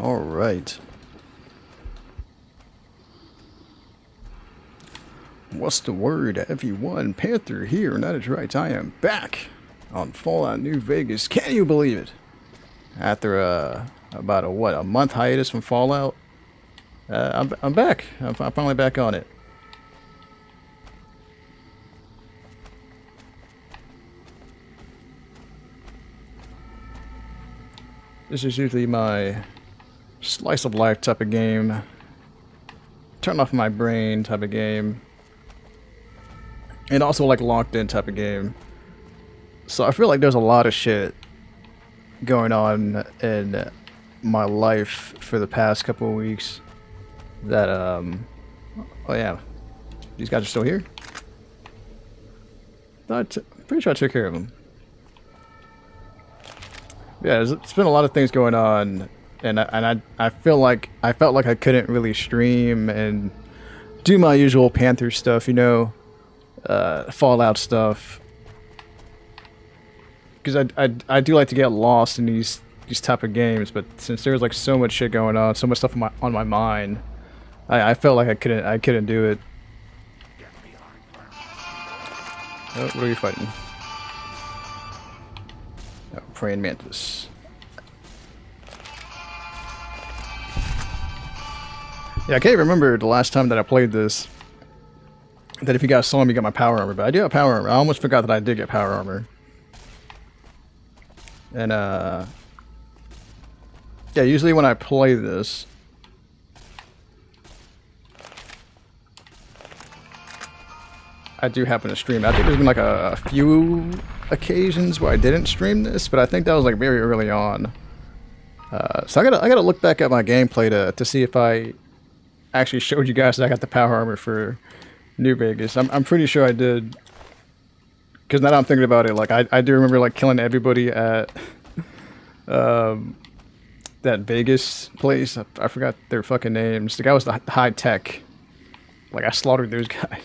All right. What's the word, everyone? Panther here, and that is right. I am back on Fallout New Vegas. Can you believe it? After about a month hiatus from Fallout, I'm back. I'm finally back on it. This is usually my slice of life type of game, turn off my brain type of game, and also like locked in type of game. So I feel like there's a lot of shit going on in my life for the past couple of weeks that oh yeah, these guys are still here. Pretty sure I took care of them. Yeah, it's been a lot of things going on, and I felt like I couldn't really stream and do my usual Panther stuff, you know, Fallout stuff, because I do like to get lost in these type of games. But since there's like so much shit going on, so much stuff on my mind, I felt like I couldn't do it. Oh, what are you fighting? Oh, praying mantis. Yeah, I can't remember the last time that I played this, that if you guys saw me get my power armor, but I do have power armor. I almost forgot that I did get power armor. And yeah, usually when I play this, I do happen to stream. I think there's been like a few occasions where I didn't stream this, but I think that was like very early on. So I gotta look back at my gameplay to see if I actually showed you guys that I got the power armor for New Vegas. I'm pretty sure I did, because now that I'm thinking about it, like I do remember like killing everybody at that Vegas place. I forgot their fucking names. The guy was the high tech. Like I slaughtered those guys.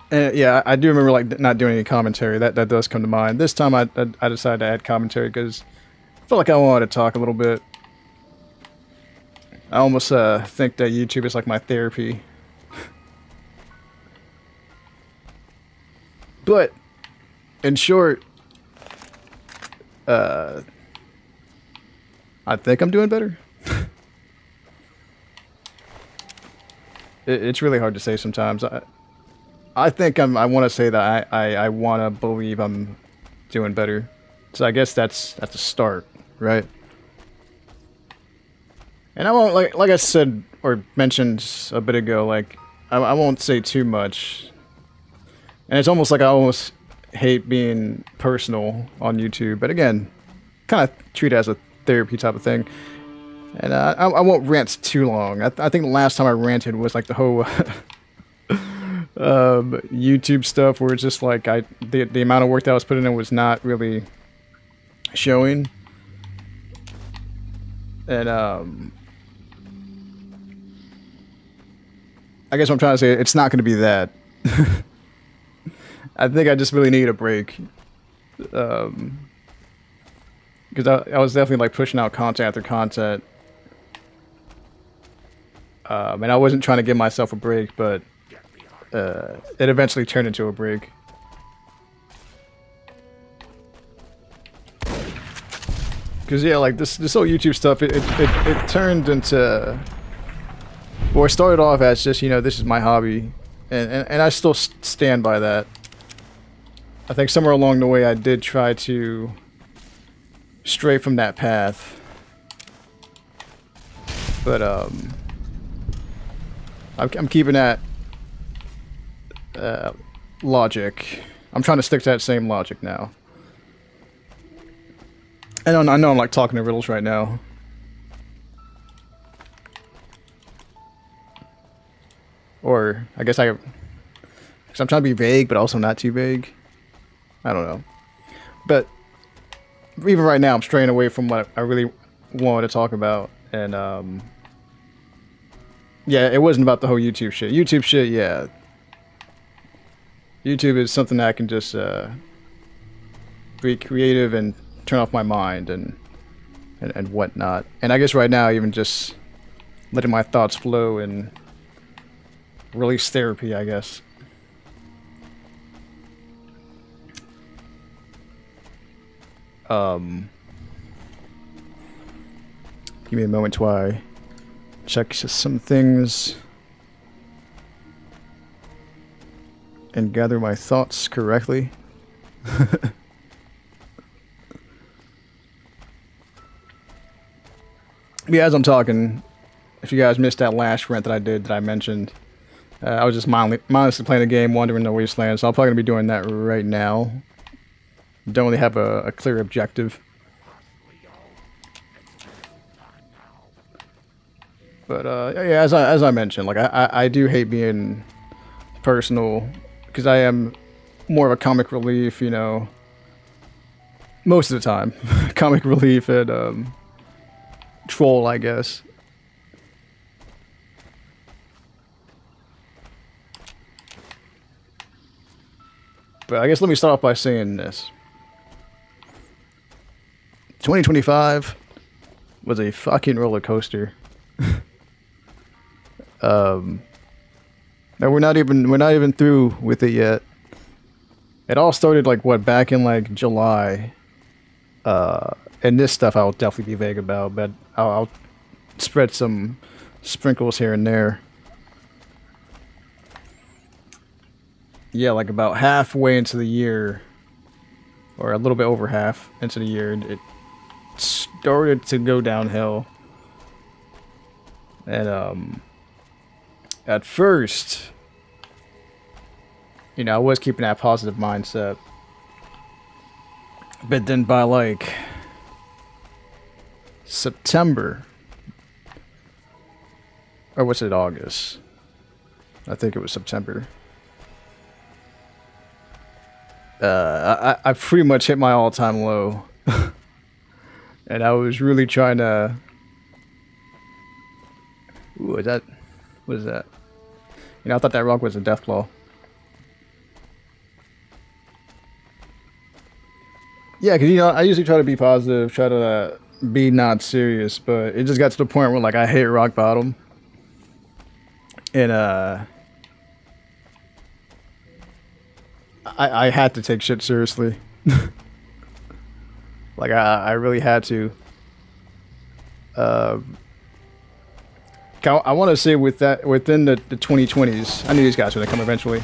And yeah, I do remember like not doing any commentary. That does come to mind. This time I decided to add commentary because I felt like I wanted to talk a little bit. I almost think that YouTube is like my therapy. But in short, I think I'm doing better. It's really hard to say sometimes. I think I want to say that I want to believe I'm doing better. So I guess that's a start, right? And I won't, like I said or mentioned a bit ago, like I won't say too much. And it's almost like I almost hate being personal on YouTube, but again, kind of treat it as a therapy type of thing. And I won't rant too long. I think the last time I ranted was like the whole YouTube stuff, where it's just like the amount of work that I was putting in was not really showing. And I guess what I'm trying to say, it's not going to be that. I think I just really need a break. Because I was definitely like pushing out content after content. And I wasn't trying to give myself a break, but it eventually turned into a break. Because yeah, like this whole YouTube stuff, it turned into... Well, it started off as just, you know, this is my hobby, and I still stand by that. I think somewhere along the way I did try to stray from that path, but I'm keeping that logic. I'm trying to stick to that same logic now. And I know I'm like talking in riddles right now. Or, I guess because I'm trying to be vague, but also not too vague. I don't know. But, even right now, I'm straying away from what I really wanted to talk about. And, yeah, it wasn't about the whole YouTube shit. YouTube shit, yeah. YouTube is something that I can just be creative and turn off my mind and whatnot. And I guess right now, even just letting my thoughts flow and release therapy, I guess. Give me a moment while I check some things and gather my thoughts correctly. Yeah, as I'm talking, if you guys missed that last rant that I mentioned, I was just mindlessly playing the game, wandering the wasteland, so I'm probably going to be doing that right now. Don't really have a clear objective. But yeah, as I mentioned, like I do hate being personal, because I am more of a comic relief, you know, most of the time. Comic relief and troll, I guess. But I guess let me start off by saying this. 2025 was a fucking roller coaster. Now we're not even through with it yet. It all started like what, back in like July. And this stuff I'll definitely be vague about, but I'll spread some sprinkles here and there. Yeah, like about halfway into the year, or a little bit over half into the year, it started to go downhill. And at first, you know, I was keeping that positive mindset, but then by like September, or was it August? I think it was September. I pretty much hit my all-time low. And I was really trying to... Ooh, what is that? You know, I thought that rock was a Deathclaw. Yeah, because, you know, I usually try to be positive, try to be not serious, but it just got to the point where, like, I hit rock bottom. And, I had to take shit seriously. Like, I really had to. I want to say with that, within the 2020s, I knew these guys were going to come eventually.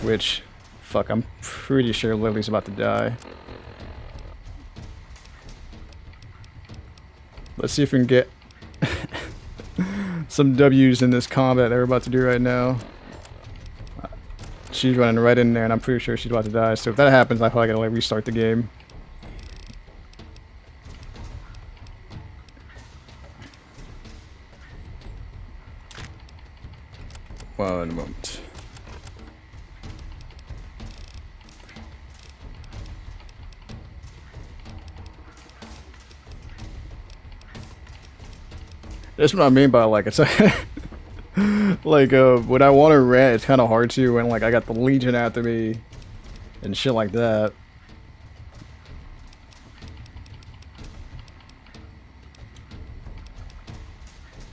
Which, fuck, I'm pretty sure Lily's about to die. Let's see if we can get some W's in this combat that we're about to do right now. She's running right in there, and I'm pretty sure she's about to die. So if that happens, I probably gotta like restart the game. One moment. That's what I mean by like it's like when I want to rant, it's kind of hard to when like I got the Legion after me and shit like that.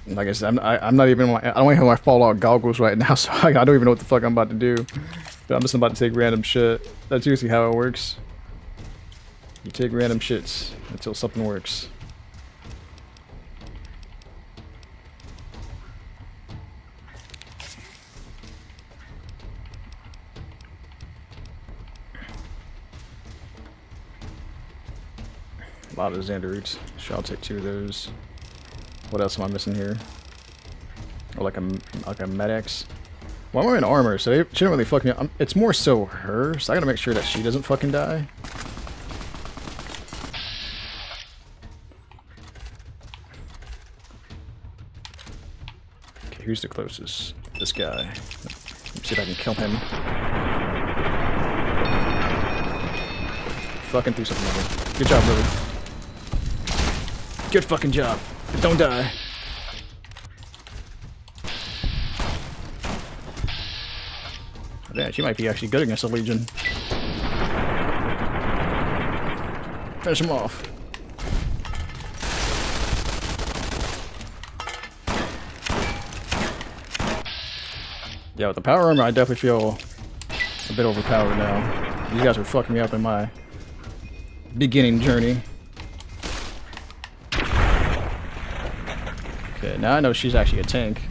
Like I said, I'm not even like, I don't even have my Fallout goggles right now, so I don't even know what the fuck I'm about to do. But I'm just about to take random shit. That's usually how it works. You take random shits until something works. A lot of Xander roots. Sure, I'll take 2 of those. What else am I missing here? Or like a Med-X. Well, I'm wearing armor, so she didn't really fucking... it's more so her, so I gotta make sure that she doesn't fucking die. Okay, who's the closest? This guy. Let's see if I can kill him. Fucking through something over. Good job, Lily. Good fucking job. But don't die. Yeah, she might be actually good against the Legion. Finish him off. Yeah, with the power armor, I definitely feel a bit overpowered now. You guys are fucking me up in my beginning journey. Okay, now I know she's actually a tank.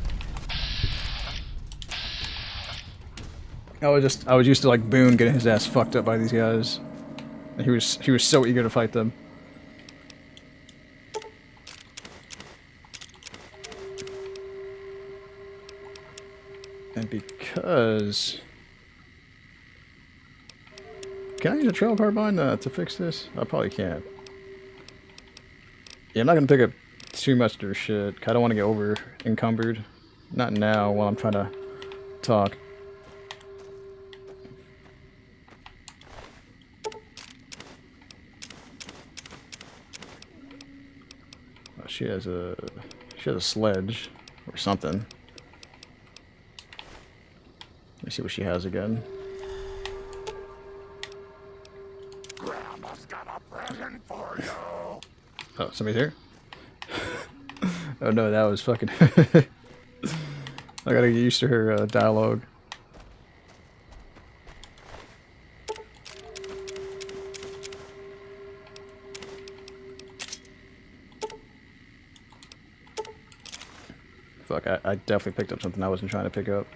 I was used to like Boone getting his ass fucked up by these guys. And he was so eager to fight them. And because... Can I use a trail carbine to fix this? I probably can't. Yeah, I'm not gonna pick up too much of their shit. I don't want to get over encumbered. Not now while I'm trying to talk. Oh, she has a sledge or something. Let me see what she has again. Grandma's got a present for you. Oh, somebody's here? Oh no, that was fucking... I gotta get used to her dialogue. Fuck, I definitely picked up something I wasn't trying to pick up.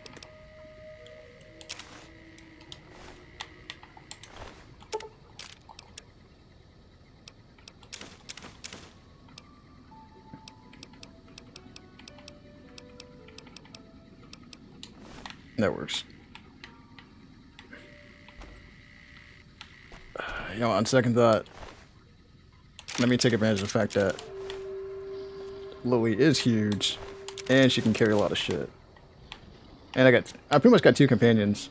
That works. You know, on second thought, let me take advantage of the fact that Lily is huge, and she can carry a lot of shit. And I pretty much got 2 companions.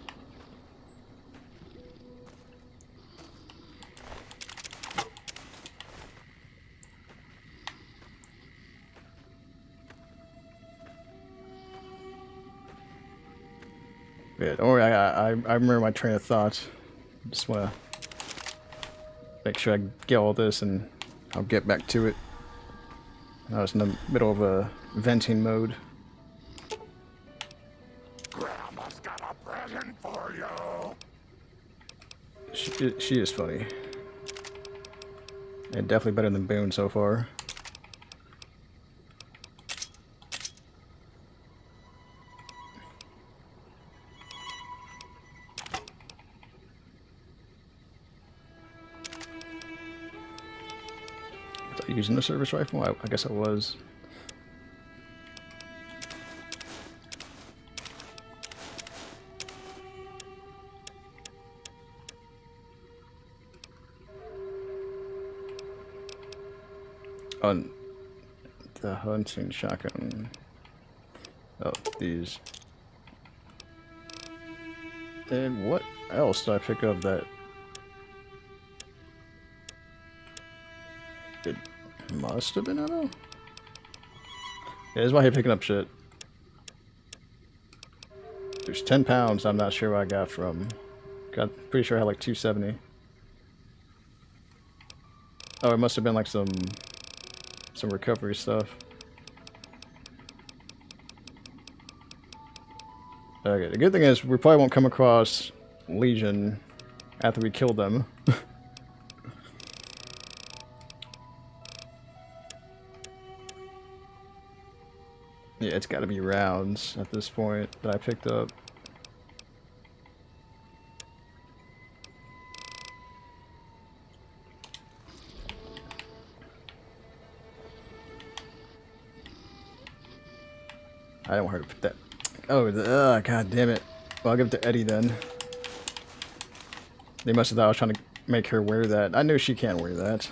Yeah, don't worry, I remember my train of thought. Just want to make sure I get all this and I'll get back to it. I was in the middle of a venting mode. Grandma's got a present for you. She is funny. And definitely better than Boone so far. Using the service rifle? I guess I was. On the hunting shotgun. Oh, these. And what else did I pick up that... It must have been ammo? Yeah, this is why I'm picking up shit. There's 10 pounds I'm not sure where I got from. Pretty sure I had like 270. Oh, it must have been like some recovery stuff. Okay, the good thing is we probably won't come across Legion after we kill them. Yeah, it's got to be rounds at this point that I picked up. I don't want her to put that. Oh, god damn it. Well, I'll give it to Eddie then. They must have thought I was trying to make her wear that. I knew she can't wear that.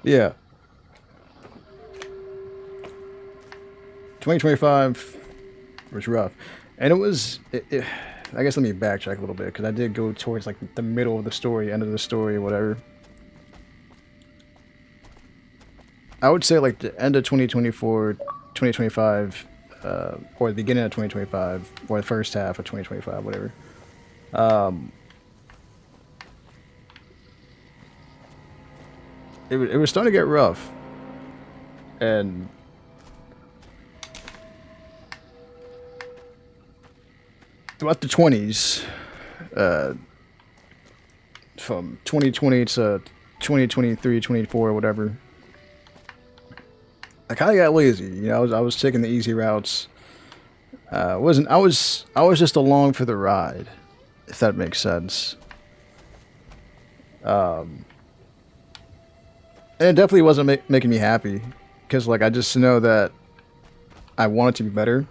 Yeah. 2025 was rough. And it was... I guess let me backtrack a little bit, because I did go towards like the middle of the story, end of the story, whatever. I would say like the end of 2024, 2025, or the beginning of 2025, or the first half of 2025, whatever. It was starting to get rough, and throughout the 20s, from 2020 to 2023, 24, whatever, I kind of got lazy. You know, I was taking the easy routes. Wasn't I was just along for the ride, if that makes sense. And it definitely wasn't making me happy, because like I just know that I wanted to be better,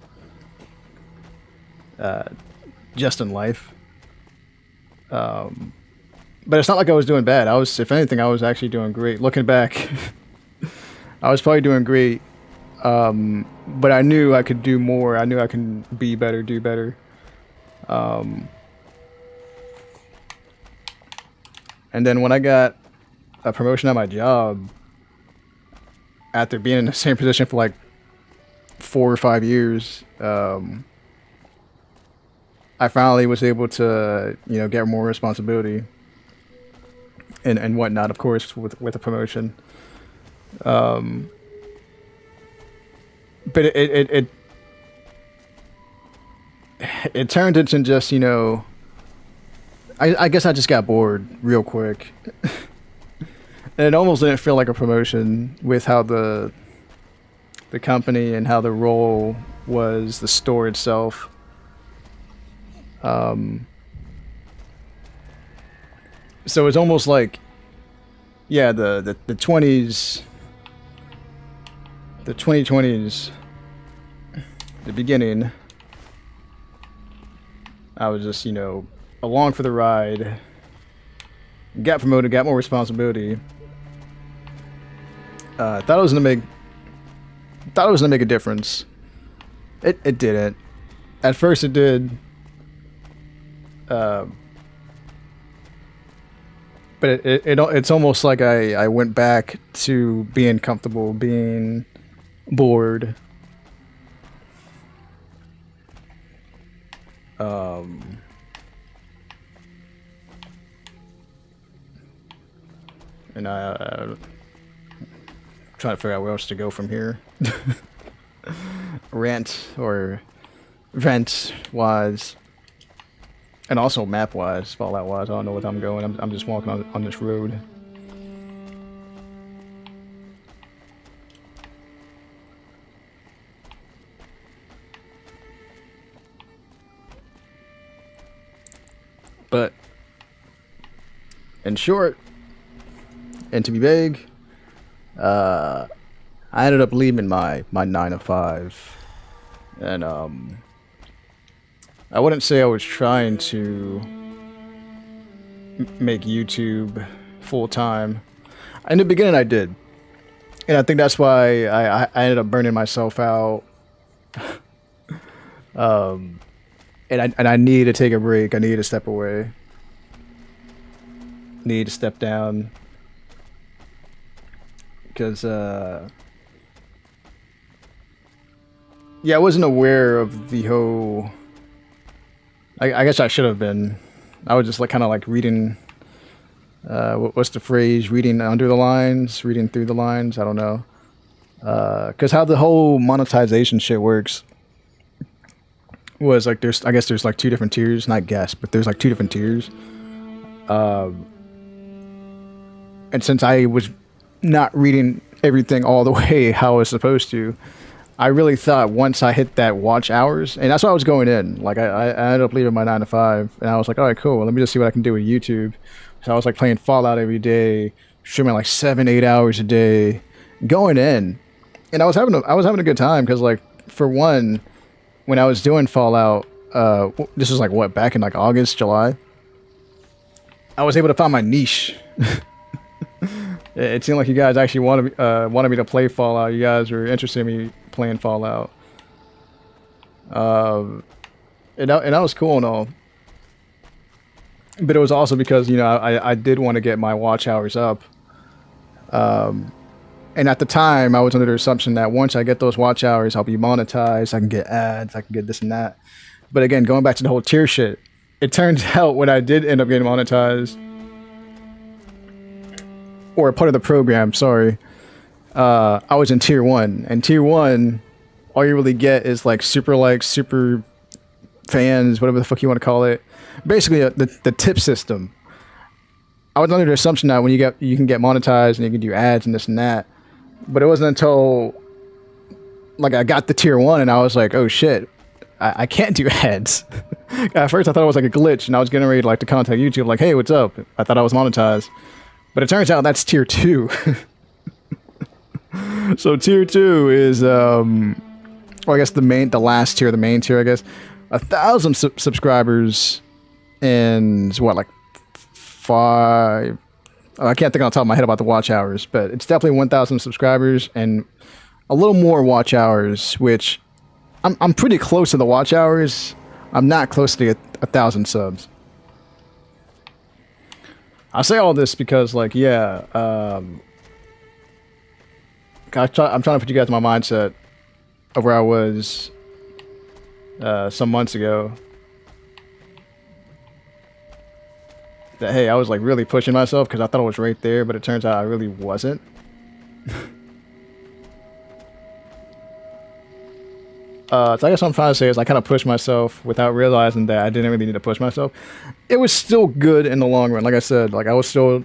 just in life. But it's not like I was doing bad. If anything, I was actually doing great. Looking back, I was probably doing great. But I knew I could do more. I knew I can be better, do better. And then when I got a promotion at my job, after being in the same position for like 4 or 5 years, I finally was able to, you know, get more responsibility and whatnot, of course, with a promotion. But it turned into just, you know, I guess I just got bored real quick. And it almost didn't feel like a promotion with how the company and how the role was, the store itself. So it's almost like, yeah, the 20s, the 2020s, the beginning, I was just, you know, along for the ride, got promoted, got more responsibility. Thought it was gonna make a difference. It didn't. At first it did. But it's almost like I went back to being comfortable, being bored. And I trying to figure out where else to go from here. Rent wise, and also map wise, Fallout wise. I don't know what I'm going. I'm just walking on this road. But in short, and to be vague, I ended up leaving my 9 to 5, and I wouldn't say I was trying to make YouTube full time. In the beginning, I did, and I think that's why I ended up burning myself out. And I needed to take a break. I needed to step away. Needed to step down. Because, yeah, I wasn't aware of the whole... I guess I should have been. I was just like kind of like reading... what's the phrase? Reading under the lines? Reading through the lines? I don't know. Because how the whole monetization shit works was like I guess there's like 2 different tiers. Not guess, but there's like 2 different tiers. And since I was not reading everything all the way how I was supposed to, I really thought once I hit that watch hours, and that's why I was going in. Like I ended up leaving my 9 to 5, and I was like, all right, cool. Let me just see what I can do with YouTube. So I was like playing Fallout every day, streaming like 7-8 hours a day, going in, and I was having a good time because like for one, when I was doing Fallout, this was like what, back in like August, July. I was able to find my niche. It seemed like you guys actually wanted me to play Fallout. You guys were interested in me playing Fallout. And that was cool and all. But it was also because, you know, I did want to get my watch hours up. And at the time, I was under the assumption that once I get those watch hours, I'll be monetized. I can get ads. I can get this and that. But again, going back to the whole tier shit, it turns out when I did end up getting monetized, or a part of the program, sorry, I was in tier 1. And tier 1, all you really get is like super likes, super fans, whatever the fuck you want to call it. Basically, the tip system. I was under the assumption that when you can get monetized and you can do ads and this and that. But it wasn't until like I got the tier 1 and I was like, oh shit, I can't do ads. At first I thought it was like a glitch and I was getting ready to contact YouTube like, hey, what's up? I thought I was monetized. But it turns out that's tier 2. So tier 2 is well, I guess the last tier, the main tier, I guess. 1,000 subscribers and what, like 5, I can't think on top of my head about the watch hours, but it's definitely 1,000 subscribers and a little more watch hours, which I'm pretty close to the watch hours. I'm not close to 1,000 subs. I say all this because, like, yeah, I'm trying to put you guys in my mindset of where I was some months ago. That, hey, I was like really pushing myself because I thought I was right there, but it turns out I really wasn't. So I guess what I'm trying to say is I kind of pushed myself without realizing that I didn't really need to push myself. It was still good in the long run. Like I said, like I was still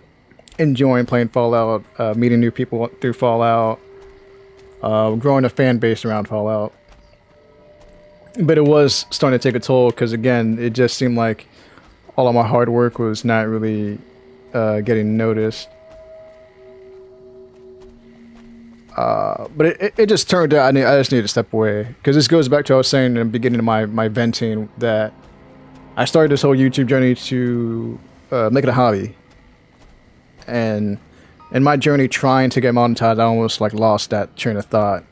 enjoying playing Fallout, meeting new people through Fallout, growing a fan base around Fallout. But it was starting to take a toll because, again, it just seemed like all of my hard work was not really getting noticed. But it just turned out I just needed to step away. Because this goes back to what I was saying in the beginning of my venting, that I started this whole YouTube journey to make it a hobby. And in my journey trying to get monetized, I almost like lost that train of thought.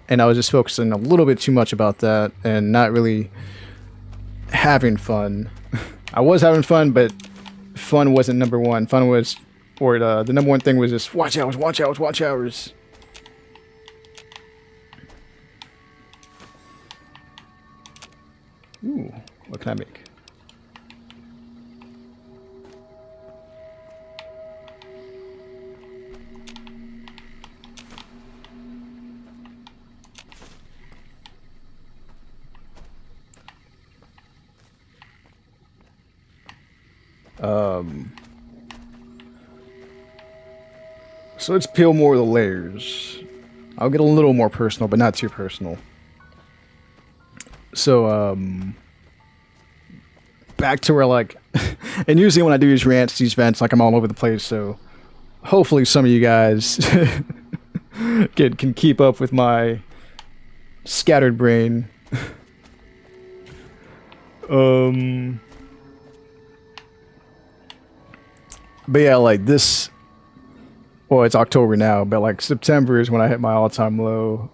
And I was just focusing a little bit too much about that and not really having fun. I was having fun, but fun wasn't number one. Fun was, or the number one thing was just watch hours, watch hours, watch hours. Ooh, what can I make? So let's peel more of the layers. I'll get a little more personal, but not too personal. So, back to where, like, and usually when I do these rants, these vents, like, I'm all over the place, so hopefully some of you guys can keep up with my scattered brain. But yeah, like this, well, it's October now, but like September is when I hit my all-time low.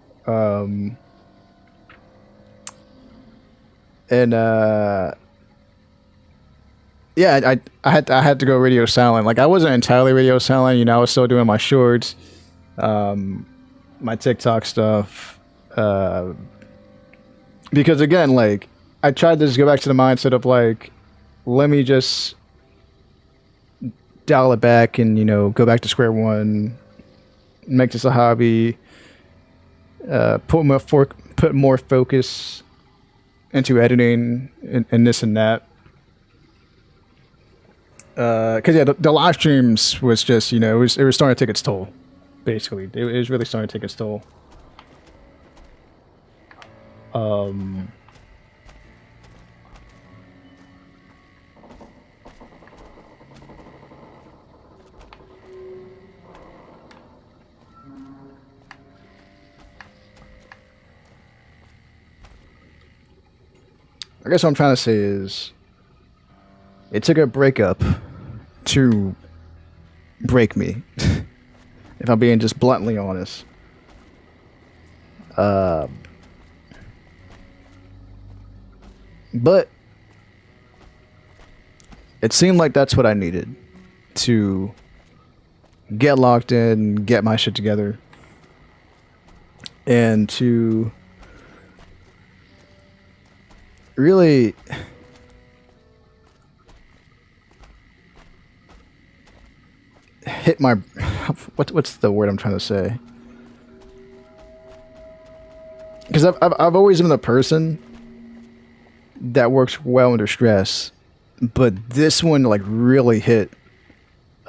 Yeah, I had to go radio silent. Like I wasn't entirely radio silent, you know, I was still doing my shorts, my TikTok stuff. Because again, like I tried to just go back to the mindset of like, let me just dial it back and, you know, go back to square one, make this a hobby, put more focus into editing and this and that. Because yeah, the live streams was just, you know, it was starting to take its toll. Basically, it was really starting to take its toll. I guess what I'm trying to say is, it took a breakup to break me. If I'm being just bluntly honest. But it seemed like that's what I needed to get locked in, get my shit together. and to really hit my what's the word I'm trying to say? Because I've always been the person that works well under stress, but this one like really hit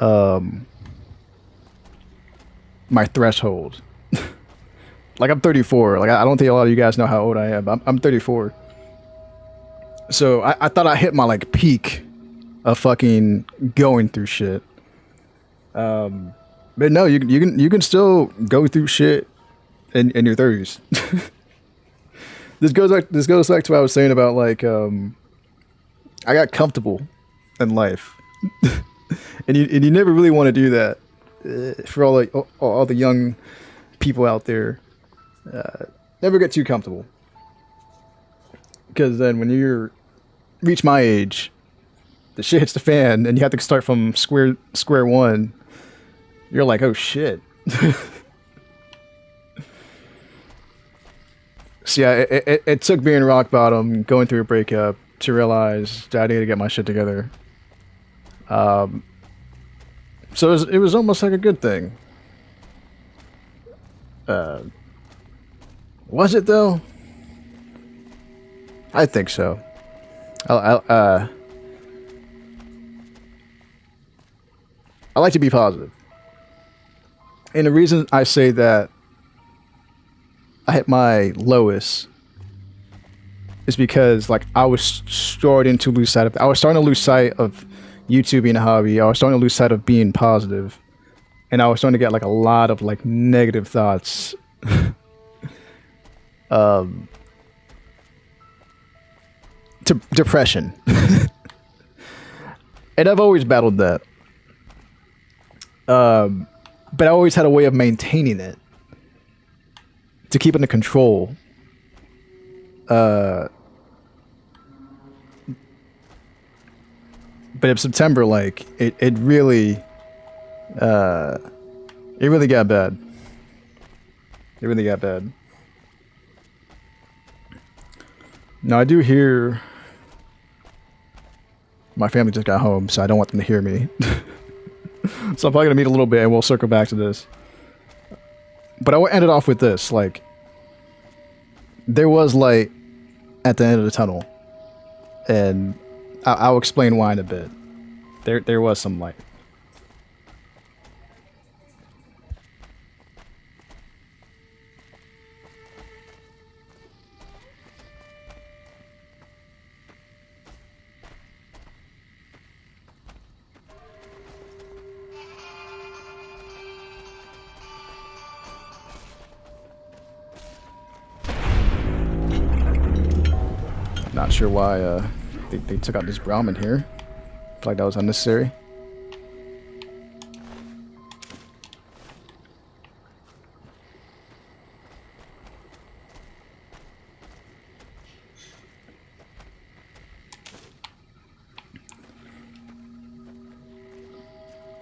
my threshold. Like I'm 34. Like I don't think a lot of you guys know how old I am. I'm 34. So I thought I hit my like peak of fucking going through shit. But no, you can still go through shit in your 30s. This goes back to what I was saying about like I got comfortable in life, and you never really want to do that. For all the young people out there, never get too comfortable, because then when you reach my age, the shit hits the fan, and you have to start from square one. You're like, oh shit. So yeah, it took being rock bottom, going through a breakup, to realize that I need to get my shit together. So it was almost like a good thing. Was it though? I think so. I like to be positive. And the reason I say that I hit my lowest is because like I was starting to lose sight of YouTube being a hobby. I was starting to lose sight of being positive, and I was starting to get like a lot of like negative thoughts. To depression. And I've always battled that. But I always had a way of maintaining it to keep it under control. But in September, like it really got bad. It really got bad. Now I do hear my family just got home, so I don't want them to hear me. So I'm probably gonna meet a little bit, and we'll circle back to this. But I ended off with this: like, there was light at the end of the tunnel, and I'll explain why in a bit. There was some light. Not sure why they took out this Brahmin here. Feel like that was unnecessary.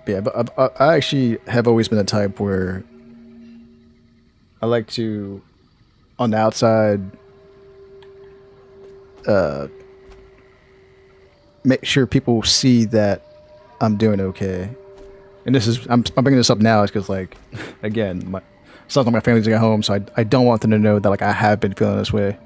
Yeah, but I actually have always been the type where I like to, on the outside, make sure people see that I'm doing okay. And this is I'm bringing this up now is because like again it's not like my family's at home, so I don't want them to know that like I have been feeling this way.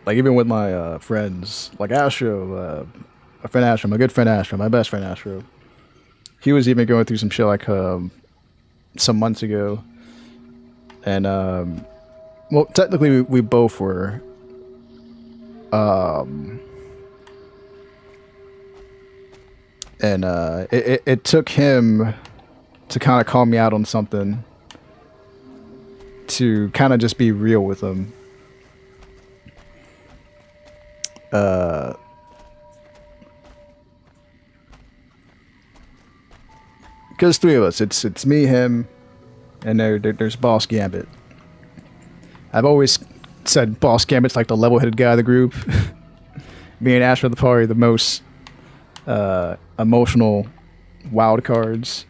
Like even with my friends, like Astro, my friend Astro, my good friend Astro, my best friend Astro. He was even going through some shit like some months ago, and well, technically we both were. And it took him to kind of call me out on something, to kind of just be real with him. Because three of us, it's me, him, and there's Boss Gambit. I've always said Boss Gambit's like the level-headed guy of the group. Me and Ash are probably the most emotional wild cards.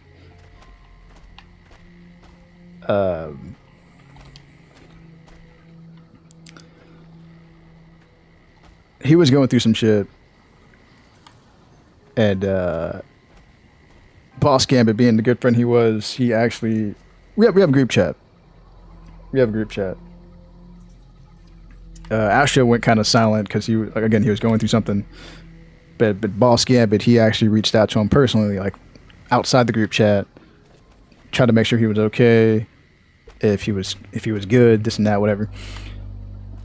He was going through some shit, and Boss Gambit, being the good friend he was, he actually we have a group chat. We have a group chat. Astro went kind of silent because he was going through something. But Boss Gambit, he actually reached out to him personally, like outside the group chat, tried to make sure he was okay, if he was good, this and that, whatever.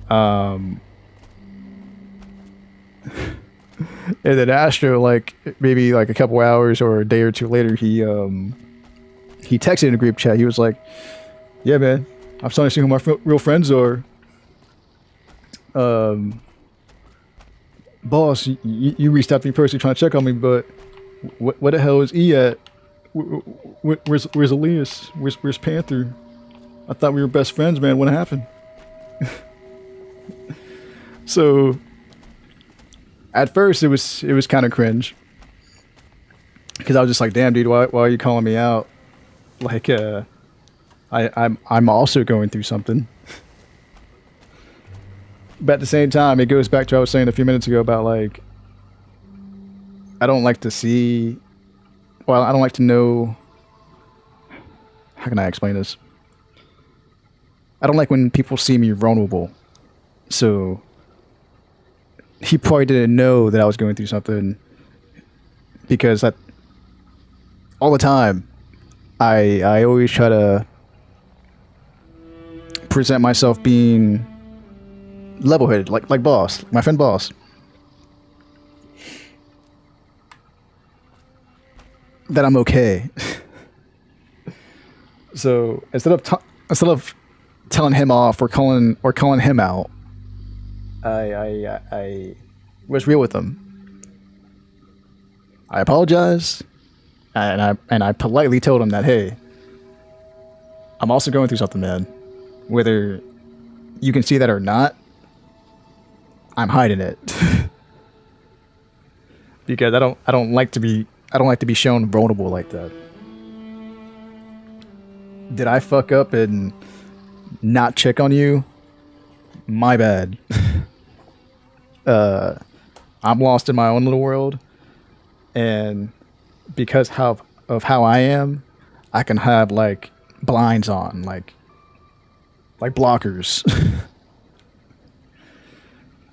And then Astro, like maybe like a couple hours or a day or two later, he texted in the group chat. He was like, "Yeah, man, I'm starting to see who my real friends are. Boss, you reached out to me personally trying to check on me, but what the hell is E at? Where's Elias? Where's Panther? I thought we were best friends, man. What happened?" So at first it was kind of cringe because I was just like, "Damn, dude, why are you calling me out? Like, I'm also going through something." But at the same time, it goes back to what I was saying a few minutes ago about, like, I don't like to see, well, I don't like to know, how can I explain this? I don't like when people see me vulnerable. So he probably didn't know that I was going through something, because that all the time I always try to present myself being level-headed, like Boss, like my friend Boss. That I'm okay. So instead of telling him off or calling him out, I was real with him. I apologized, and I politely told him that, hey, I'm also going through something, man. Whether you can see that or not, I'm hiding it. Because I don't like to be shown vulnerable like that. Did I fuck up and not check on you? My bad. I'm lost in my own little world, and because of how I am, I can have like blinds on, like blockers.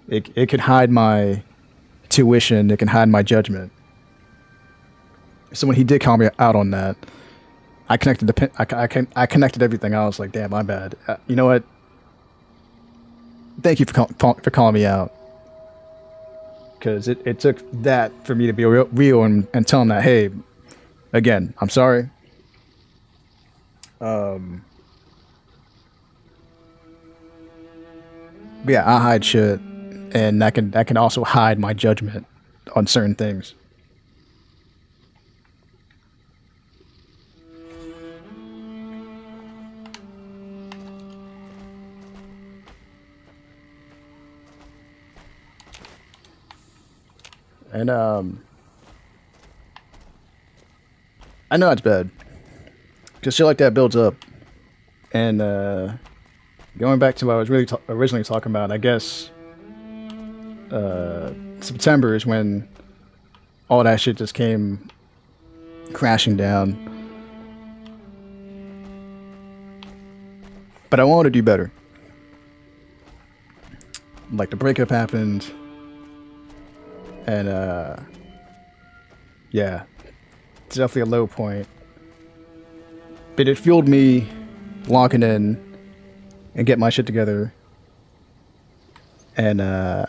It can hide my tuition. It can hide my judgment. So when he did call me out on that, I connected I connected everything. I was like, damn, my bad. You know what? Thank you for calling me out. Because it took that for me to be real and tell him that, hey, again, I'm sorry. But yeah, I hide shit, and that can also hide my judgment on certain things. And I know it's bad, because shit like that builds up. And going back to what I was really originally talking about, I guess September is when all that shit just came crashing down. But I wanted to do better. Like, the breakup happened, and yeah, it's definitely a low point. But it fueled me locking in and get my shit together. And I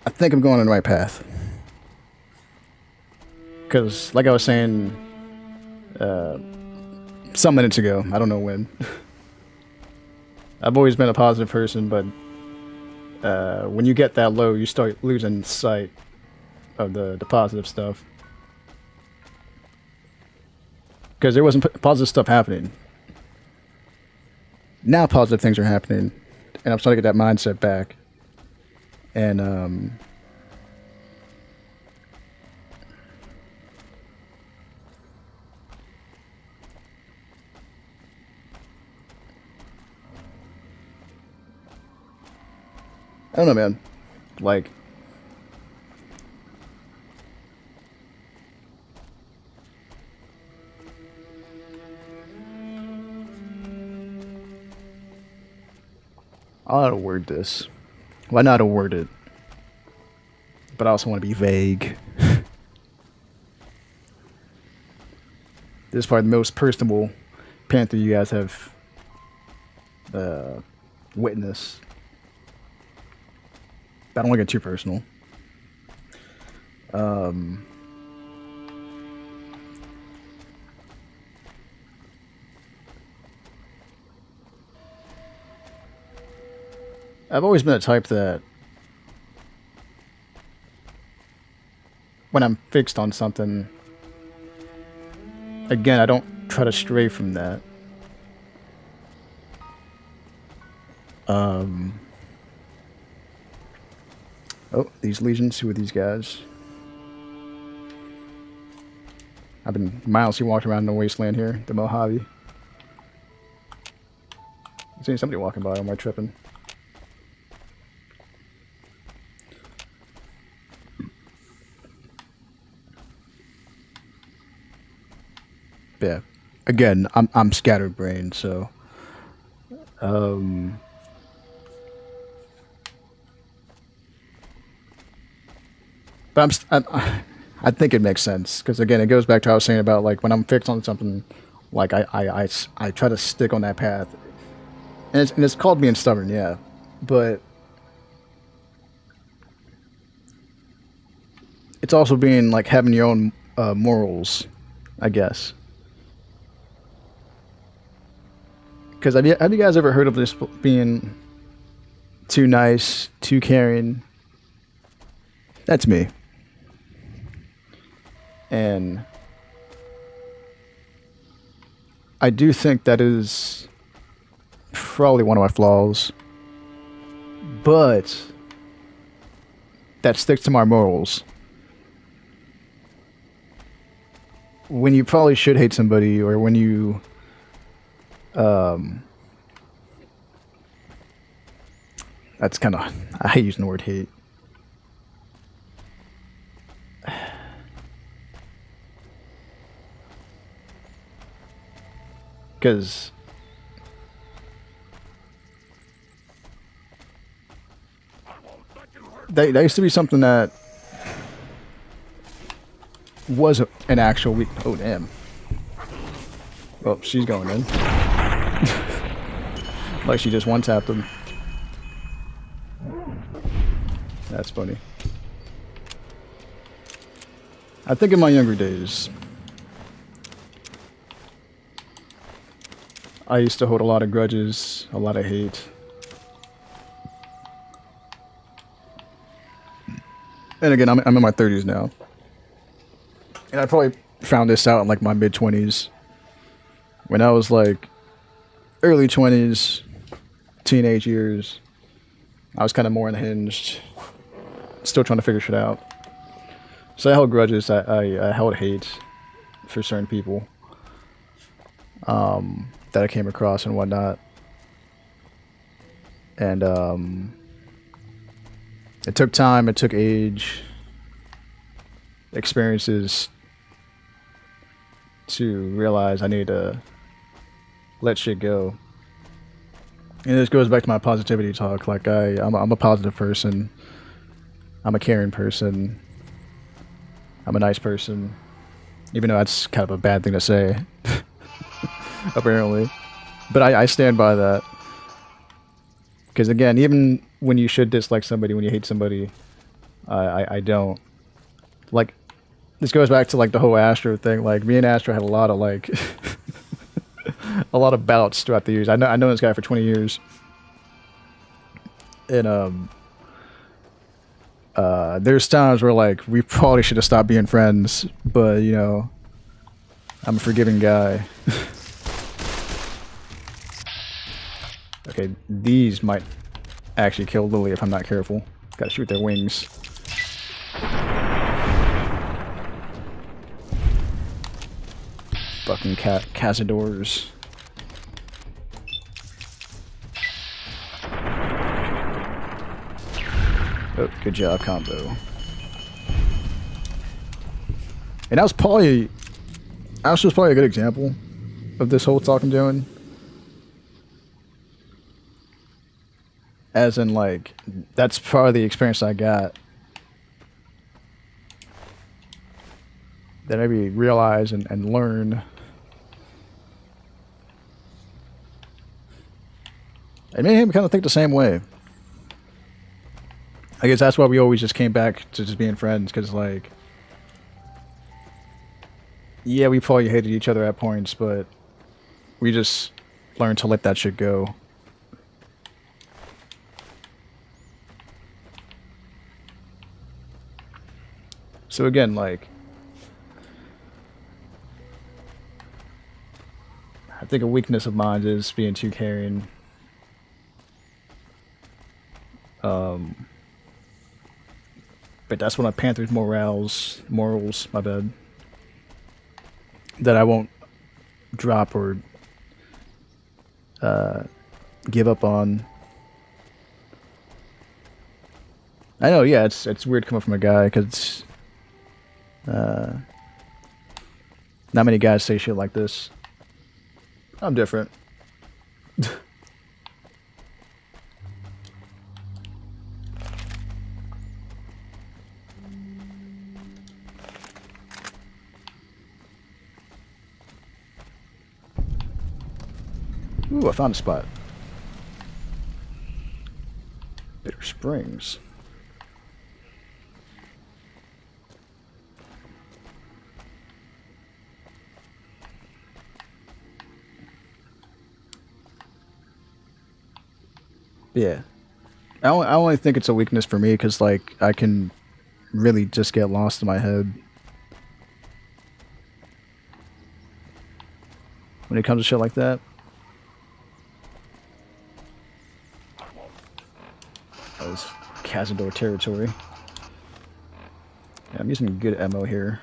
think I'm going on the right path. Because, like I was saying some minutes ago, I don't know when, I've always been a positive person, but when you get that low, you start losing sight of the positive stuff. Because there wasn't positive stuff happening. now positive things are happening, and I'm starting to get that mindset back. And I don't know, man. Like, I don't know how to word this. Well, I know how to word it, but I also want to be vague. This is probably the most personable Panther you guys have witnessed. I don't want to get too personal. I've always been a type that when I'm fixed on something, again, I don't try to stray from that. Oh, these legions, who are these guys? I've been mindlessly walking around in the wasteland here, the Mojave. I'm seeing somebody walking by, am I tripping? Yeah. Again, I'm scatterbrained, so but I think it makes sense because again, it goes back to what I was saying about like when I'm fixed on something, like I try to stick on that path, and it's called being stubborn, yeah, but it's also being like having your own morals, I guess. Because have you guys ever heard of this being too nice, too caring? That's me. And I do think that is probably one of my flaws. But that sticks to my morals. When you probably should hate somebody, or when you that's kind of, I hate using the word hate. Because that used to be something that was an actual weak. Oh, damn. Well, she's going in. Like she just one-tapped him. That's funny. I think in my younger days, I used to hold a lot of grudges, a lot of hate. And again, I'm in my 30s now. And I probably found this out in like my mid-20s. When I was like early 20s, teenage years, I was kind of more unhinged, still trying to figure shit out. So I held grudges, I held hate for certain people that I came across and whatnot. And it took time, it took age, experiences to realize I need to let shit go. And this goes back to my positivity talk. Like I'm a positive person. I'm a caring person. I'm a nice person. Even though that's kind of a bad thing to say. Apparently. But I stand by that. Because again, even when you should dislike somebody, when you hate somebody, I don't. Like, this goes back to like the whole Astro thing. Like, me and Astro had a lot of like a lot of bouts throughout the years. I know this guy for 20 years. And there's times where like we probably should have stopped being friends, but you know, I'm a forgiving guy. Okay, these might actually kill Lily if I'm not careful. Gotta shoot their wings. Fucking cazadors. Oh, good job, combo. And that was probably a good example of this whole talk I'm doing. As in, like, that's probably the experience I got. That maybe realize and learn. It made him kind of think the same way. I guess that's why we always just came back to just being friends, because, like, yeah, we probably hated each other at points, but we just learned to let that shit go. So again, like, I think a weakness of mine is being too caring. But that's one of Panther's morals, my bad, that I won't drop or give up on. I know, yeah, it's weird coming from a guy, because not many guys say shit like this. I'm different. Ooh, I found a spot. Bitter Springs. Yeah. I only think it's a weakness for me because, like, I can really just get lost in my head when it comes to shit like that. That was Cazador territory. Yeah, I'm using good ammo here.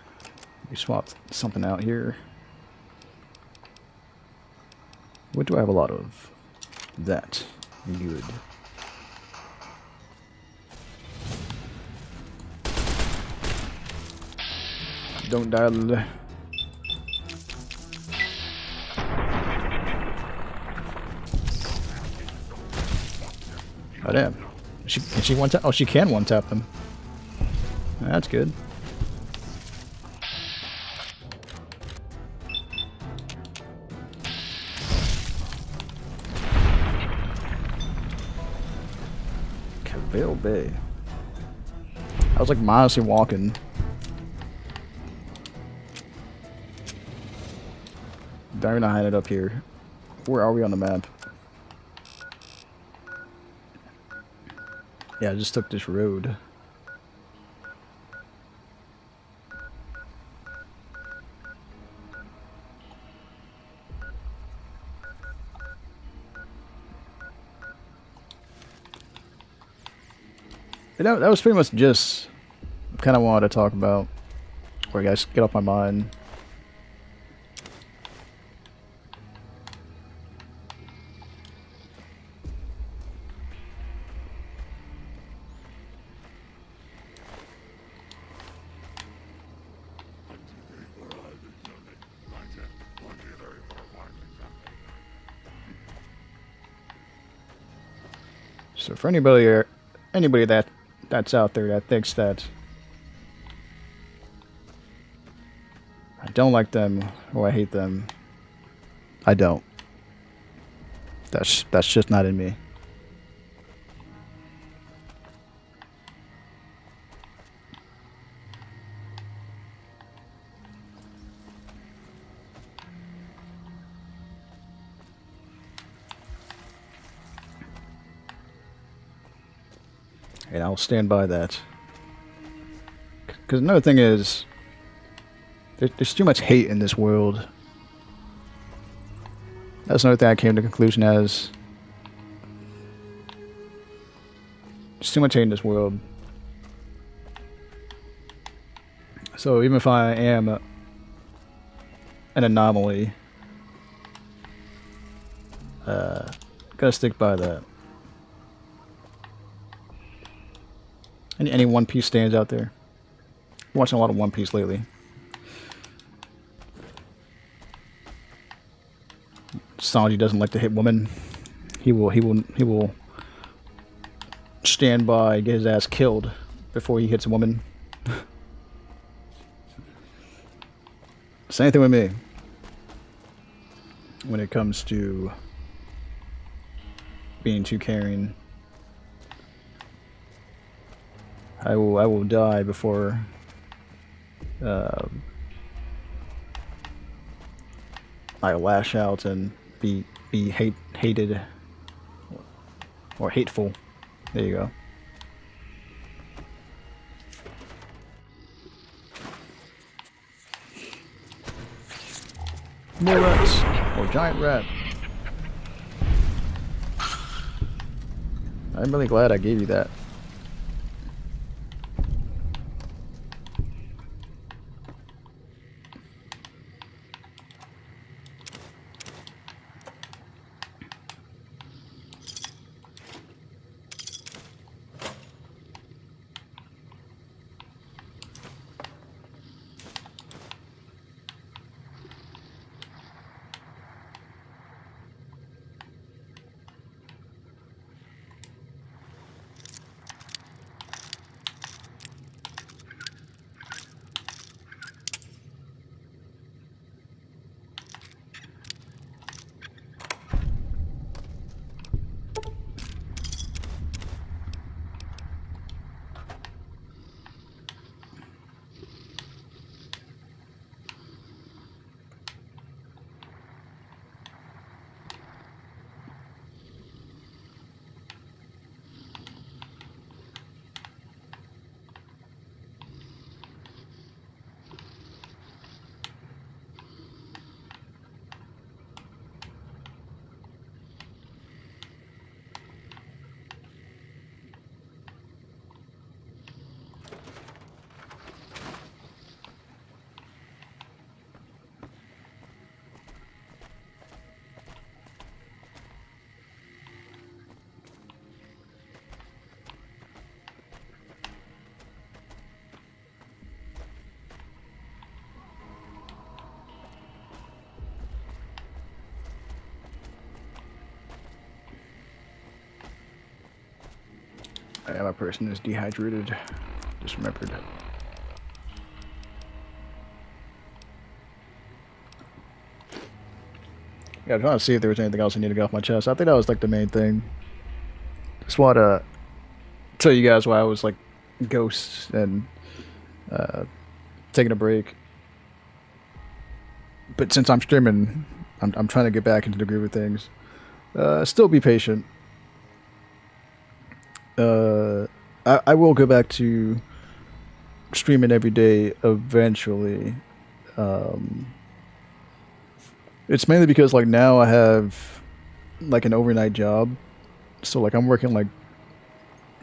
We swapped something out here. What do I have a lot of? That. Good. Don't die. Oh damn. Can she one tap? Oh, she can one tap them. That's good. Cavale Bay. I was like mindlessly walking. Don't even know how I ended up here. Where are we on the map? Yeah, I just took this road. That was pretty much just kind of wanted to talk about. Where guys get off my mind. So for anybody that's out there that thinks that I don't like them or I hate them, I don't. That's just not in me. And I'll stand by that. Because another thing is, there's too much hate in this world. That's another thing I came to the conclusion as. There's too much hate in this world. So even if I am an anomaly, gotta stick by that. Any One Piece stands out there? I'm watching a lot of One Piece lately. Sanji doesn't like to hit women. He will stand by, get his ass killed before he hits a woman. Same thing with me. When it comes to being too caring, I will die before I lash out and be hated or hateful. There you go. More rats or giant rat. I'm really glad I gave you that. Yeah, my person is dehydrated. Just remembered. Yeah, I'm trying to see if there was anything else I need to get off my chest. I think that was like the main thing. Just want to tell you guys why I was like ghosts and taking a break. But since I'm streaming, I'm trying to get back into the groove of things. Still be patient. I will go back to streaming every day eventually. It's mainly because like now I have like an overnight job, so like I'm working like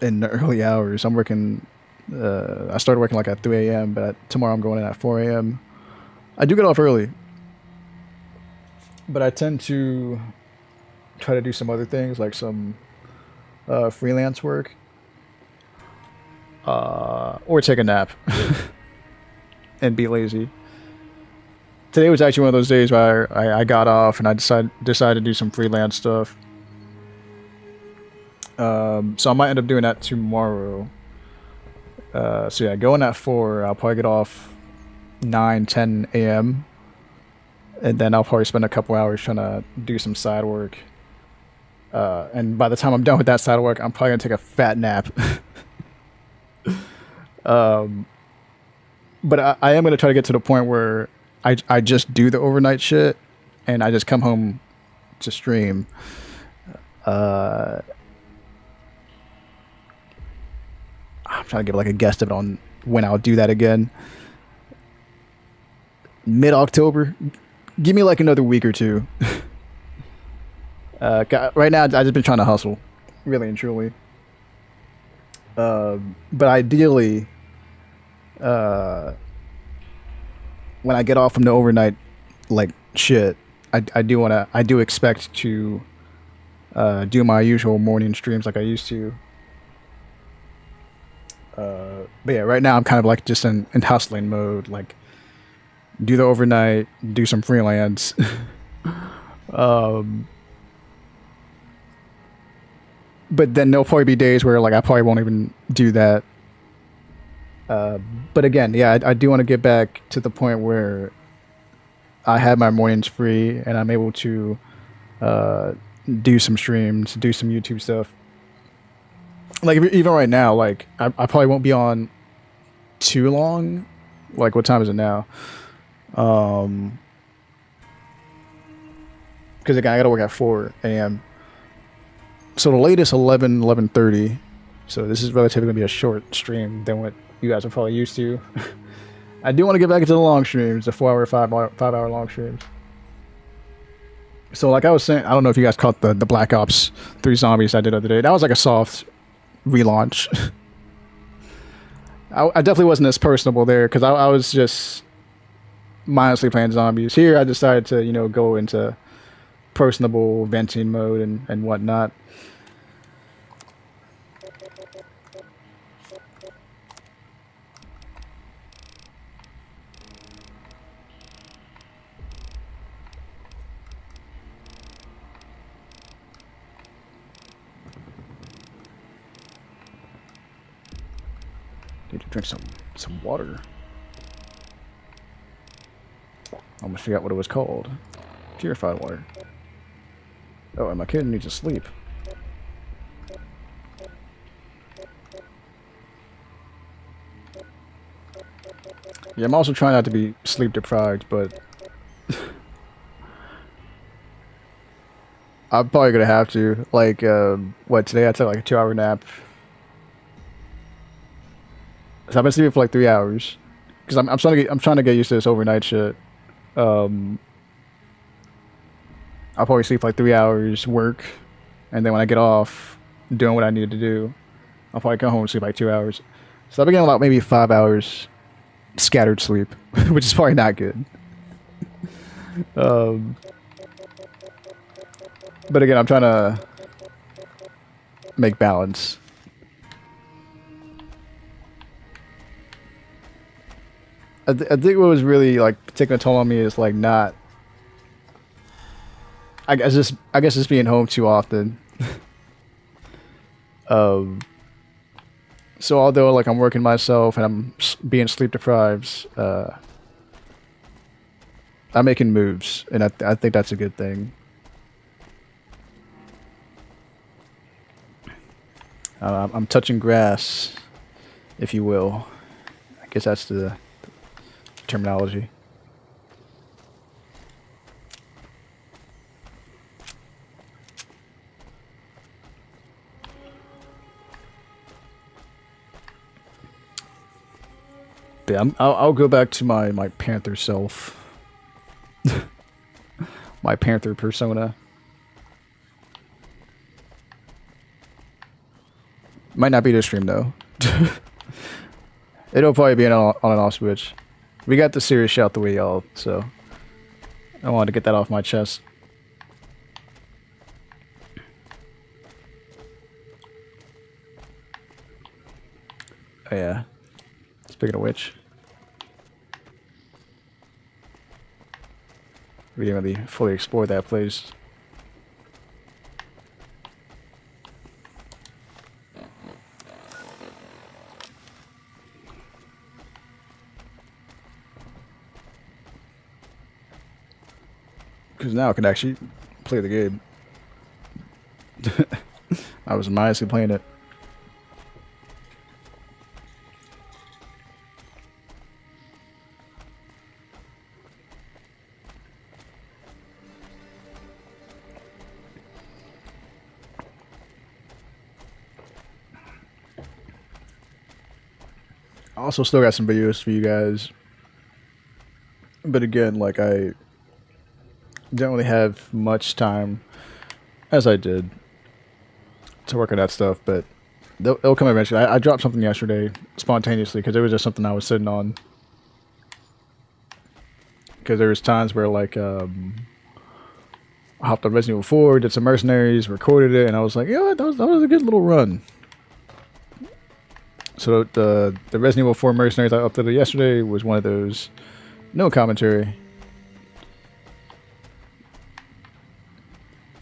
in the early hours. I'm working. I started working like at 3 a.m., but tomorrow I'm going in at 4 a.m. I do get off early, but I tend to try to do some other things like some freelance work, or take a nap and be lazy. Today was actually one of those days where I got off and I decided to do some freelance stuff. So I might end up doing that tomorrow. So yeah, going at 4, I'll probably get off 9-10 a.m. and then I'll probably spend a couple hours trying to do some side work. And by the time I'm done with that side work, I'm probably gonna take a fat nap. But I am gonna try to get to the point where I just do the overnight shit and I just come home to stream. I'm trying to give like a guesstimate on when I'll do that again. Mid-October. Give me like another week or two. Right now, I've just been trying to hustle, really and truly. But ideally, uh, when I get off from the overnight like shit, I do expect to do my usual morning streams like I used to. But yeah, right now I'm kind of like just in hustling mode, like do the overnight, do some freelance. um, but then there'll probably be days where like I probably won't even do that. Uh, but again, yeah, I do want to get back to the point where I have my mornings free and I'm able to uh, do some streams, do some YouTube stuff. Like even right now, like I probably won't be on too long. Like what time is it now? Because again, I gotta work at 4 a.m. So the latest 11:30. So this is relatively gonna be a short stream than what you guys are probably used to. I do want to get back into the long streams, the 4 hour, 5 hour long streams. So like I was saying, I don't know if you guys caught the Black Ops 3 Zombies I did the other day. That was like a soft relaunch. I definitely wasn't as personable there because I was just mindlessly playing zombies. Here I decided to, you know, go into personable venting mode and whatnot. Need to drink some water. Almost forgot what it was called. Purified water. Oh, and my kid needs to sleep. Yeah, I'm also trying not to be sleep deprived, but I'm probably gonna have to. Like, what, today I took like a 2 hour nap. So I've been sleeping for like 3 hours. Because I'm trying to get used to this overnight shit. I'll probably sleep for like 3 hours, work, and then when I get off, doing what I need to do, I'll probably come home and sleep like 2 hours. So I've been getting about maybe 5 hours scattered sleep, which is probably not good. But again, I'm trying to make balance. I think what was really like taking a toll on me is like not. I guess just being home too often. So although like I'm working myself and I'm being sleep deprived, I'm making moves, and I think that's a good thing. I'm touching grass, if you will. I guess that's the terminology. But yeah, I'll go back to my Panther self. My Panther persona. Might not be this stream though. It'll probably be on and off switch. We got the serious shit out the way, y'all, so I wanted to get that off my chest. Oh yeah. Speaking of which, we didn't really fully explore that place. Because now I can actually play the game. I was mindlessly playing it. I also still got some videos for you guys. But again, like I don't really have much time, as I did, to work on that stuff, but It'll come eventually. I dropped something yesterday spontaneously because it was just something I was sitting on. Because there was times where like I hopped on Resident Evil 4, did some Mercenaries, recorded it, and I was like, you know what, that was a good little run. So the Resident Evil 4 Mercenaries I uploaded yesterday was one of those. No commentary.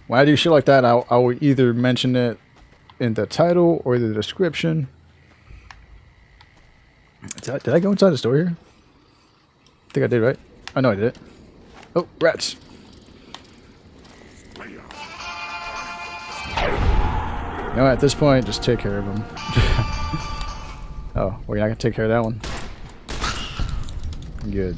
When I do shit like that, I will either mention it in the title or the description. Did I go inside the store here? I think I did, right? I know I did it. Oh, rats. You know, at this point, just take care of them. Oh, well, you're not gonna take care of that one. Good.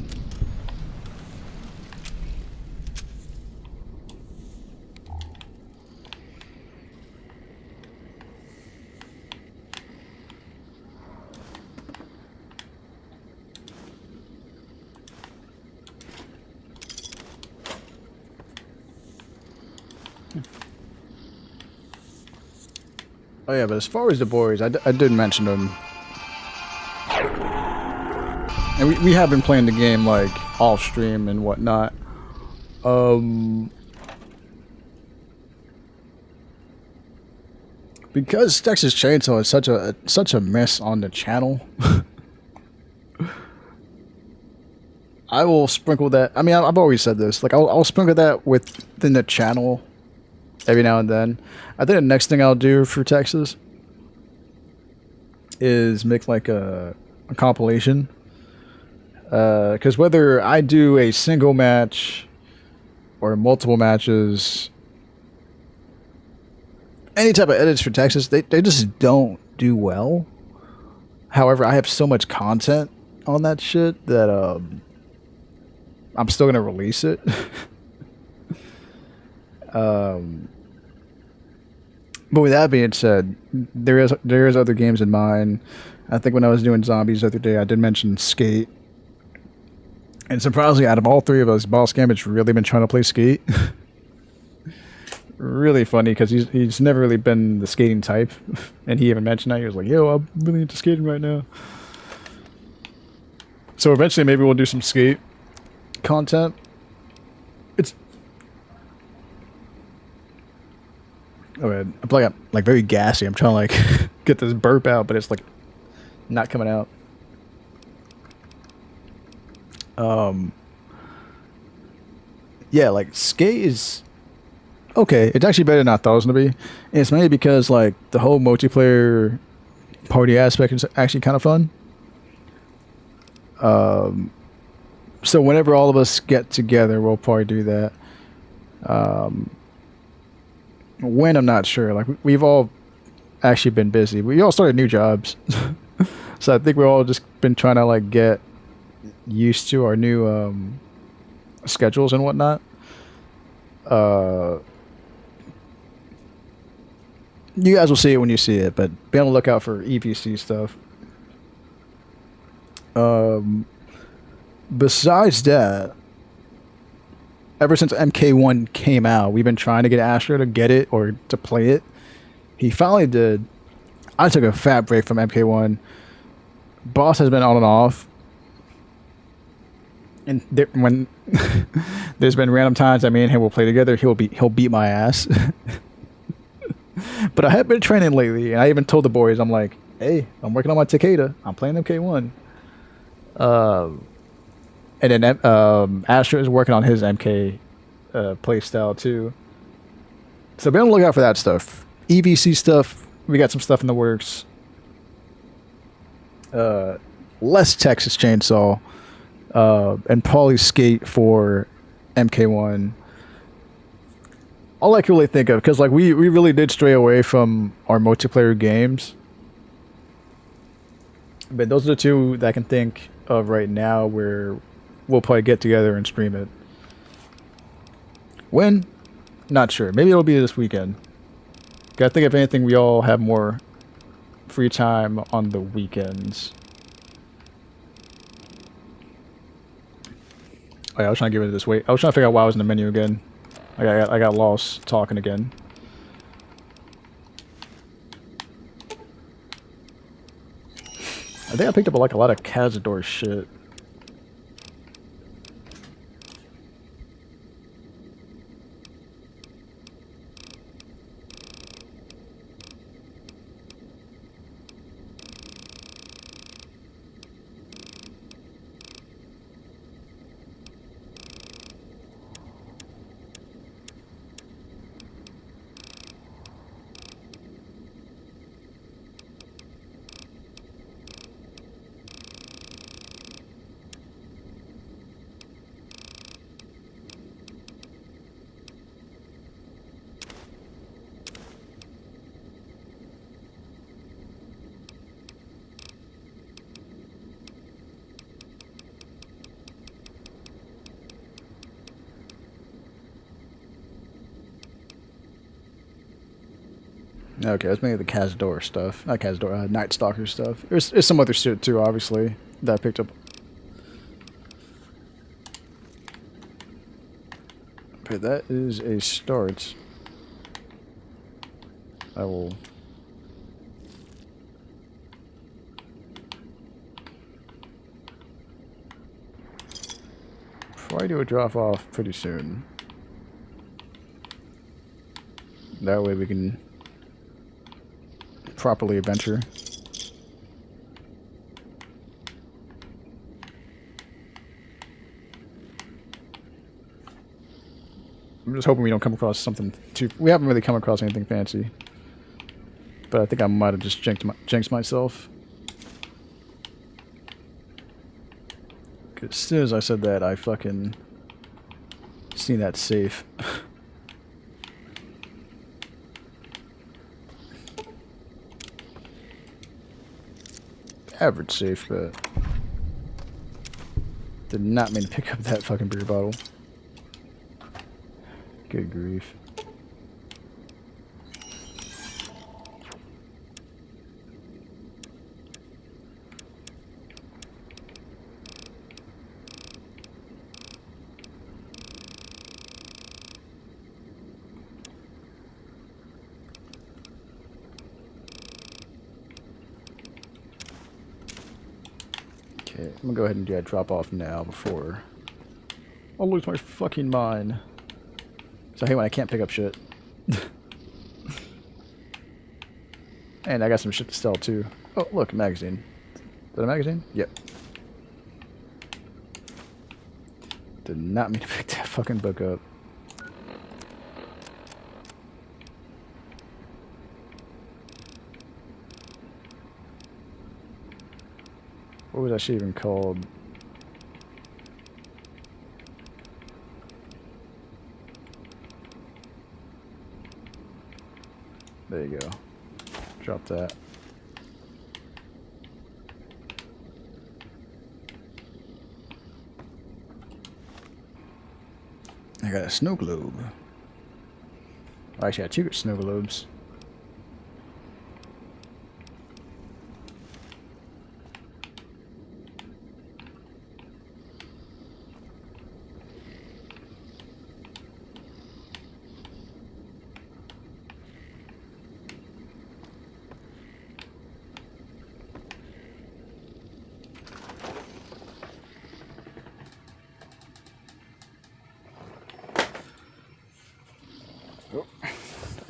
Oh yeah, but as far as the boys, I did mention them. And we have been playing the game, like, off stream and whatnot. Because Texas Chainsaw is such a mess on the channel, I will sprinkle that. I mean, I've always said this. Like, I'll sprinkle that within the channel every now and then. I think the next thing I'll do for Texas is make like a compilation. Because whether I do a single match or multiple matches, any type of edits for Texas, they just don't do well. However, I have so much content on that shit that I'm still gonna release it. But with that being said, there is other games in mind. I think when I was doing zombies the other day, I did mention Skate. And surprisingly, out of all three of us, Boss Gambit's really been trying to play Skate. Really funny, because he's never really been the skating type. And he even mentioned that. He was like, yo, I'm really into skating right now. So eventually maybe we'll do some Skate content. It's... Oh man, I'm like very gassy. I'm trying to like get this burp out, but it's like not coming out. Yeah, like Skate is okay. It's actually better than I thought it was gonna be. And it's mainly because like the whole multiplayer party aspect is actually kind of fun. So whenever all of us get together, we'll probably do that. When, I'm not sure. Like, we've all actually been busy. We all started new jobs. So I think we've all just been trying to like get used to our new schedules and whatnot. You guys will see it when you see it, but be on the lookout for EVC stuff. Besides that, ever since MK1 came out, we've been trying to get Astro to get it or to play it. He finally did. I took a fat break from MK1. Boss has been on and off. And when there's been random times that me and him will play together, he'll beat my ass. But I have been training lately, and I even told the boys, I'm like, hey, I'm working on my Takeda. I'm playing MK1. And then Astro is working on his MK playstyle too. So be on the lookout for that stuff. EVC stuff, we got some stuff in the works. Less Texas Chainsaw. And probably Skate for MK1. All I can really think of, because like we really did stray away from our multiplayer games. But those are the two that I can think of right now where we'll probably get together and stream it. When? Not sure. Maybe it'll be this weekend. I think if anything, we all have more free time on the weekends. Oh yeah, I was trying to give it this weight. I was trying to figure out why I was in the menu again. I got lost talking again. I think I picked up like a lot of Cazador shit. Okay, that's maybe the Cazador stuff. Not Cazador, Night Stalker stuff. There's some other shit too, obviously, that I picked up. Okay, that is a start. I will... Probably do a drop off pretty soon. That way we can properly adventure. I'm just hoping we don't come across something too... We haven't really come across anything fancy. But I think I might have just jinxed myself. 'Cause as soon as I said that, I fucking... seen that safe. Average safe, but... Did not mean to pick up that fucking beer bottle. Good grief. Okay, I'm gonna go ahead and do that drop off now before I'll lose my fucking mind. So I hate when I can't pick up shit. And I got some shit to sell too. Oh, look, a magazine. Is that a magazine? Yep. Did not mean to pick that fucking book up. What was that shit even called? There you go. Drop that. I got a snow globe. Actually, I got two snow globes.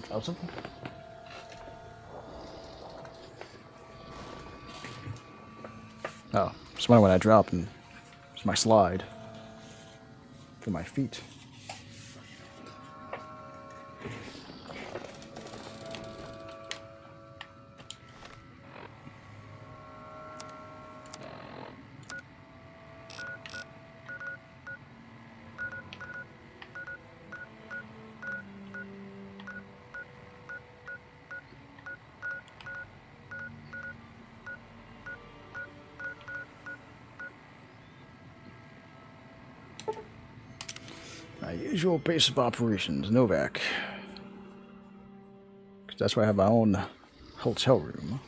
Awesome. Oh, just wondering when I drop and it's my slide for my feet. My usual base of operations, Novak. 'Cause that's where I have my own hotel room.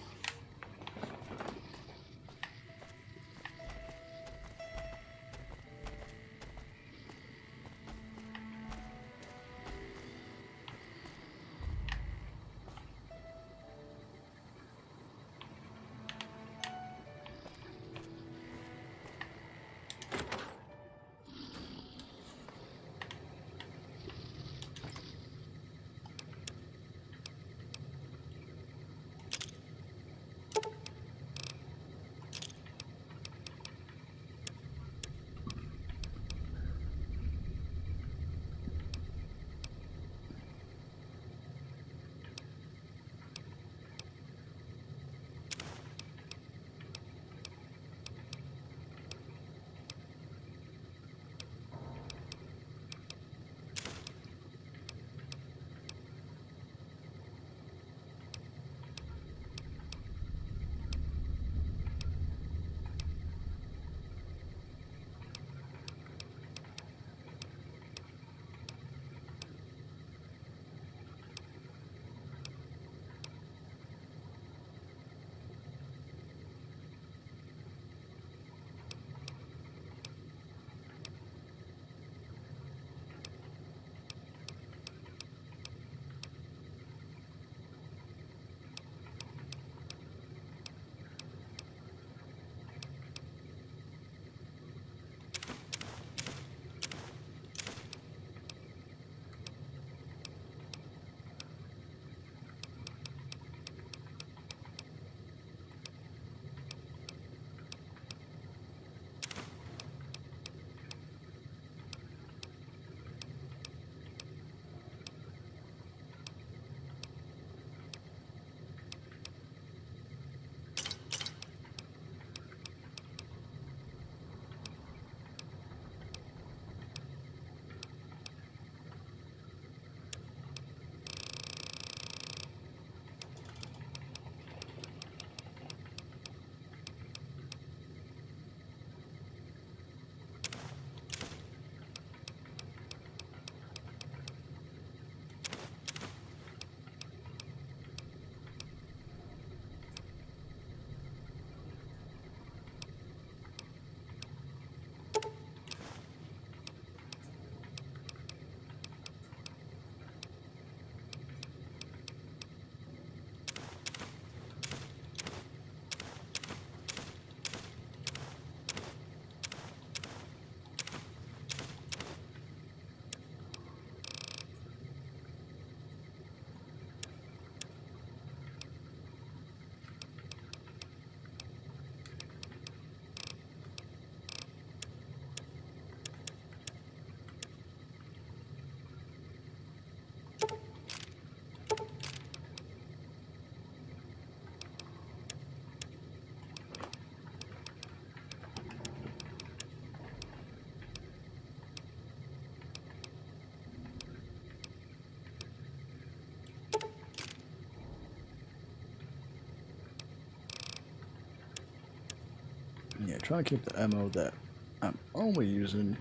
trying to keep the ammo that I'm only using.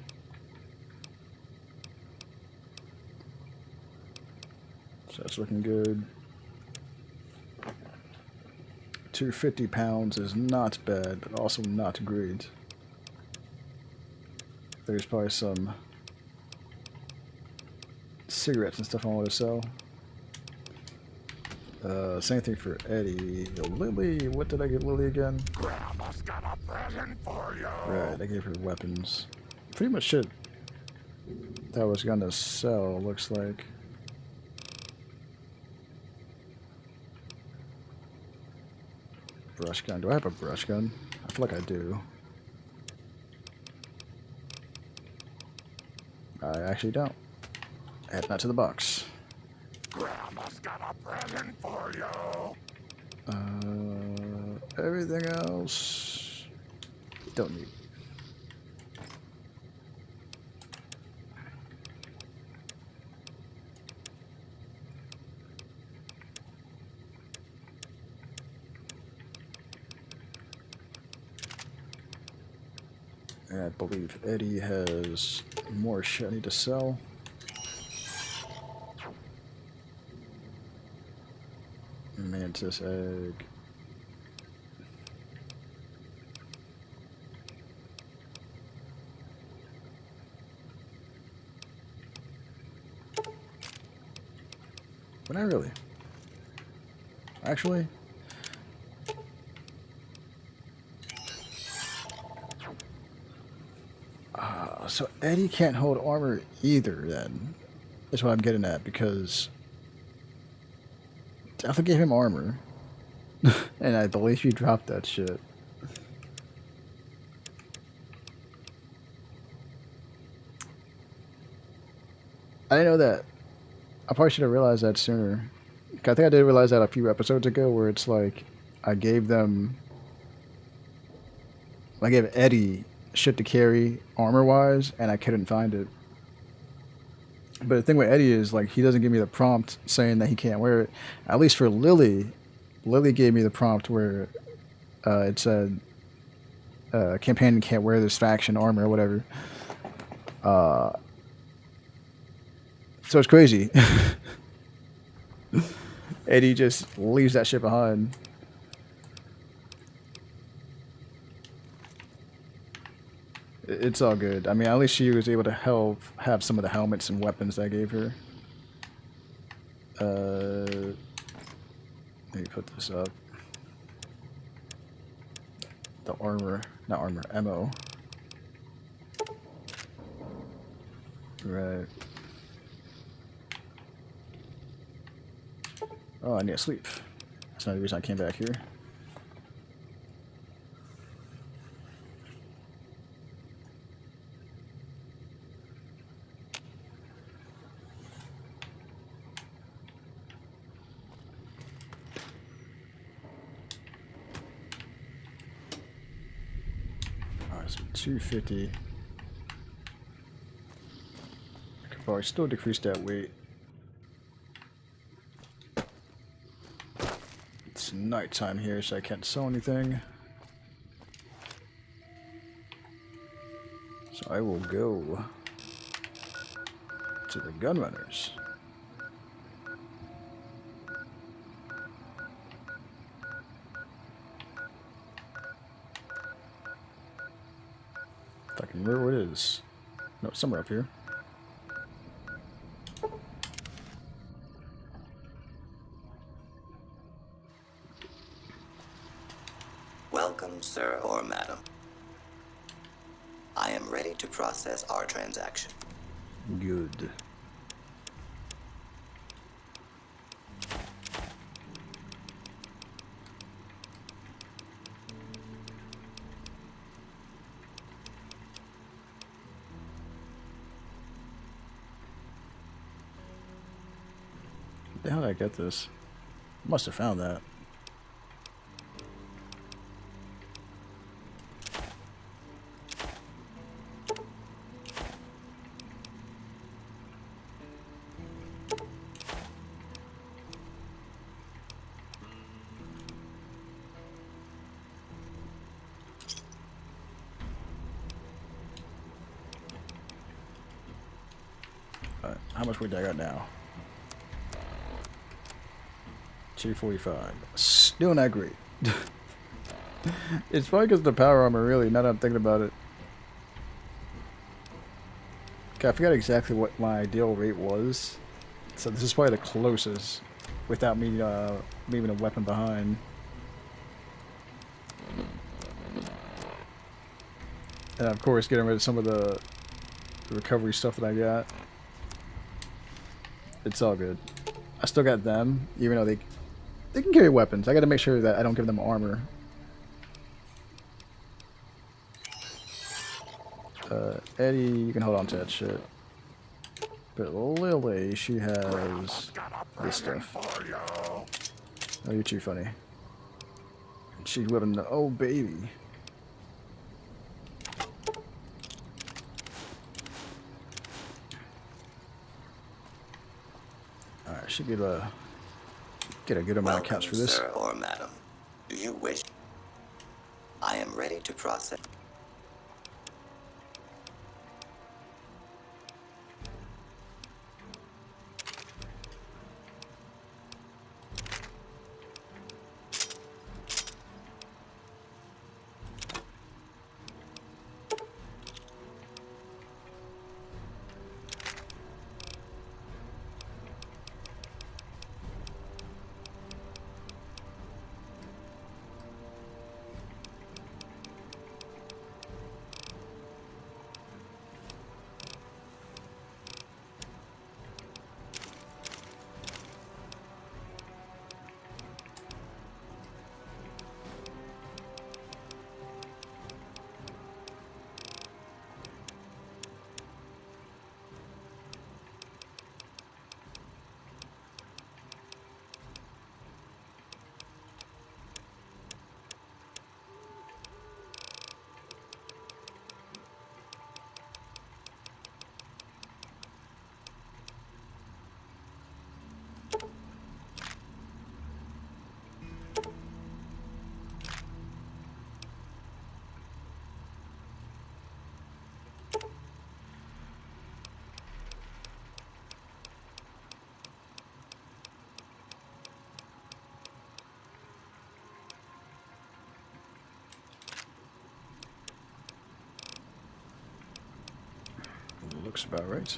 So that's looking good. 250 pounds is not bad, but also not great. There's probably some cigarettes and stuff I want to sell. Same thing for Eddie. Lily, what did I give Lily again? Grandma's got a present for you. Right, I gave her weapons. Pretty much shit that I was gonna sell, looks like. Brush gun. Do I have a brush gun? I feel like I do. I actually don't. Add that to the box. Grandma's got a present for you. Everything else don't need. And I believe Eddie has more shit I need to sell. Mantis egg. But not really. Actually, so Eddie can't hold armor either then. That's what I'm getting at, because Alpha gave him armor. And I believe you dropped that shit. I didn't know that. I probably should have realized that sooner. I think I did realize that a few episodes ago, where it's like I gave Eddie shit to carry armor wise, and I couldn't find it. But the thing with Eddie is, like, he doesn't give me the prompt saying that he can't wear it. At least for Lily, Lily gave me the prompt where it said companion can't wear this faction armor or whatever. So it's crazy. Eddie just leaves that shit behind. It's all good. I mean, at least she was able to have some of the helmets and weapons that I gave her. Let me put this up. The armor, not armor, ammo. Right. Oh, I need to sleep. That's not the reason I came back here. Alright, so 250. I could probably still decrease that weight. It's nighttime here, so I can't sell anything. So I will go to the Gunrunners. If I can remember where it is. No, it's somewhere up here. Welcome, sir or madam. I am ready to process our transaction. Good. How did I get this? Must have found that. Alright, how much weight do I got now? 245. Still not great. It's probably because of the power armor, really, now that I'm thinking about it. Okay, I forgot exactly what my ideal rate was. So this is probably the closest without me leaving a weapon behind. And of course, getting rid of some of the recovery stuff that I got. It's all good. I still got them, even though they can carry weapons. I gotta make sure that I don't give them armor. Eddie, you can hold on to that shit. But Lily, she has this stuff. Oh, you're too funny. She's whipping the oh baby. Alright, should be able to get a good amount of caps for this. Sir or madam, do you wish? I am ready to process. Looks about right.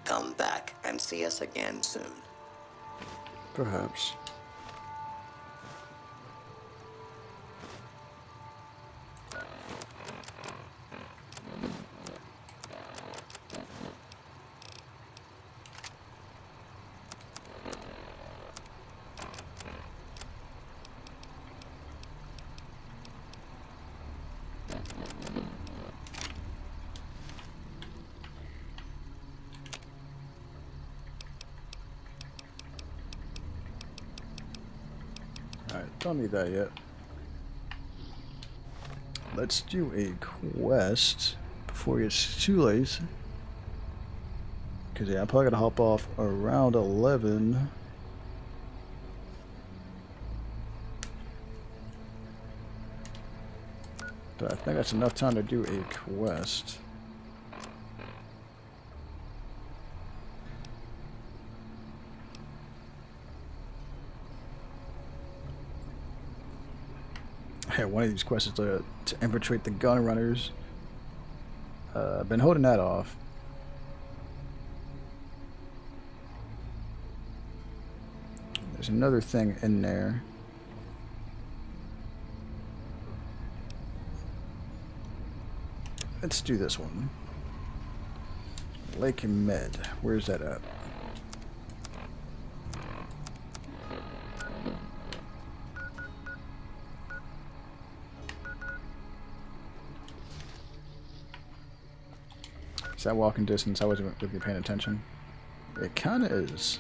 Come back and see us again soon. Perhaps. Alright, don't need that yet. Let's do a quest before it gets too late. Because, yeah, I'm probably going to hop off around 11. But I think that's enough time to do a quest. Hey, one of these quests is to infiltrate the gun runners. Been holding that off. There's another thing in there. Let's do this one. Lake Med. Where's that at? Is that walking distance? I wasn't really paying attention. It kind of is.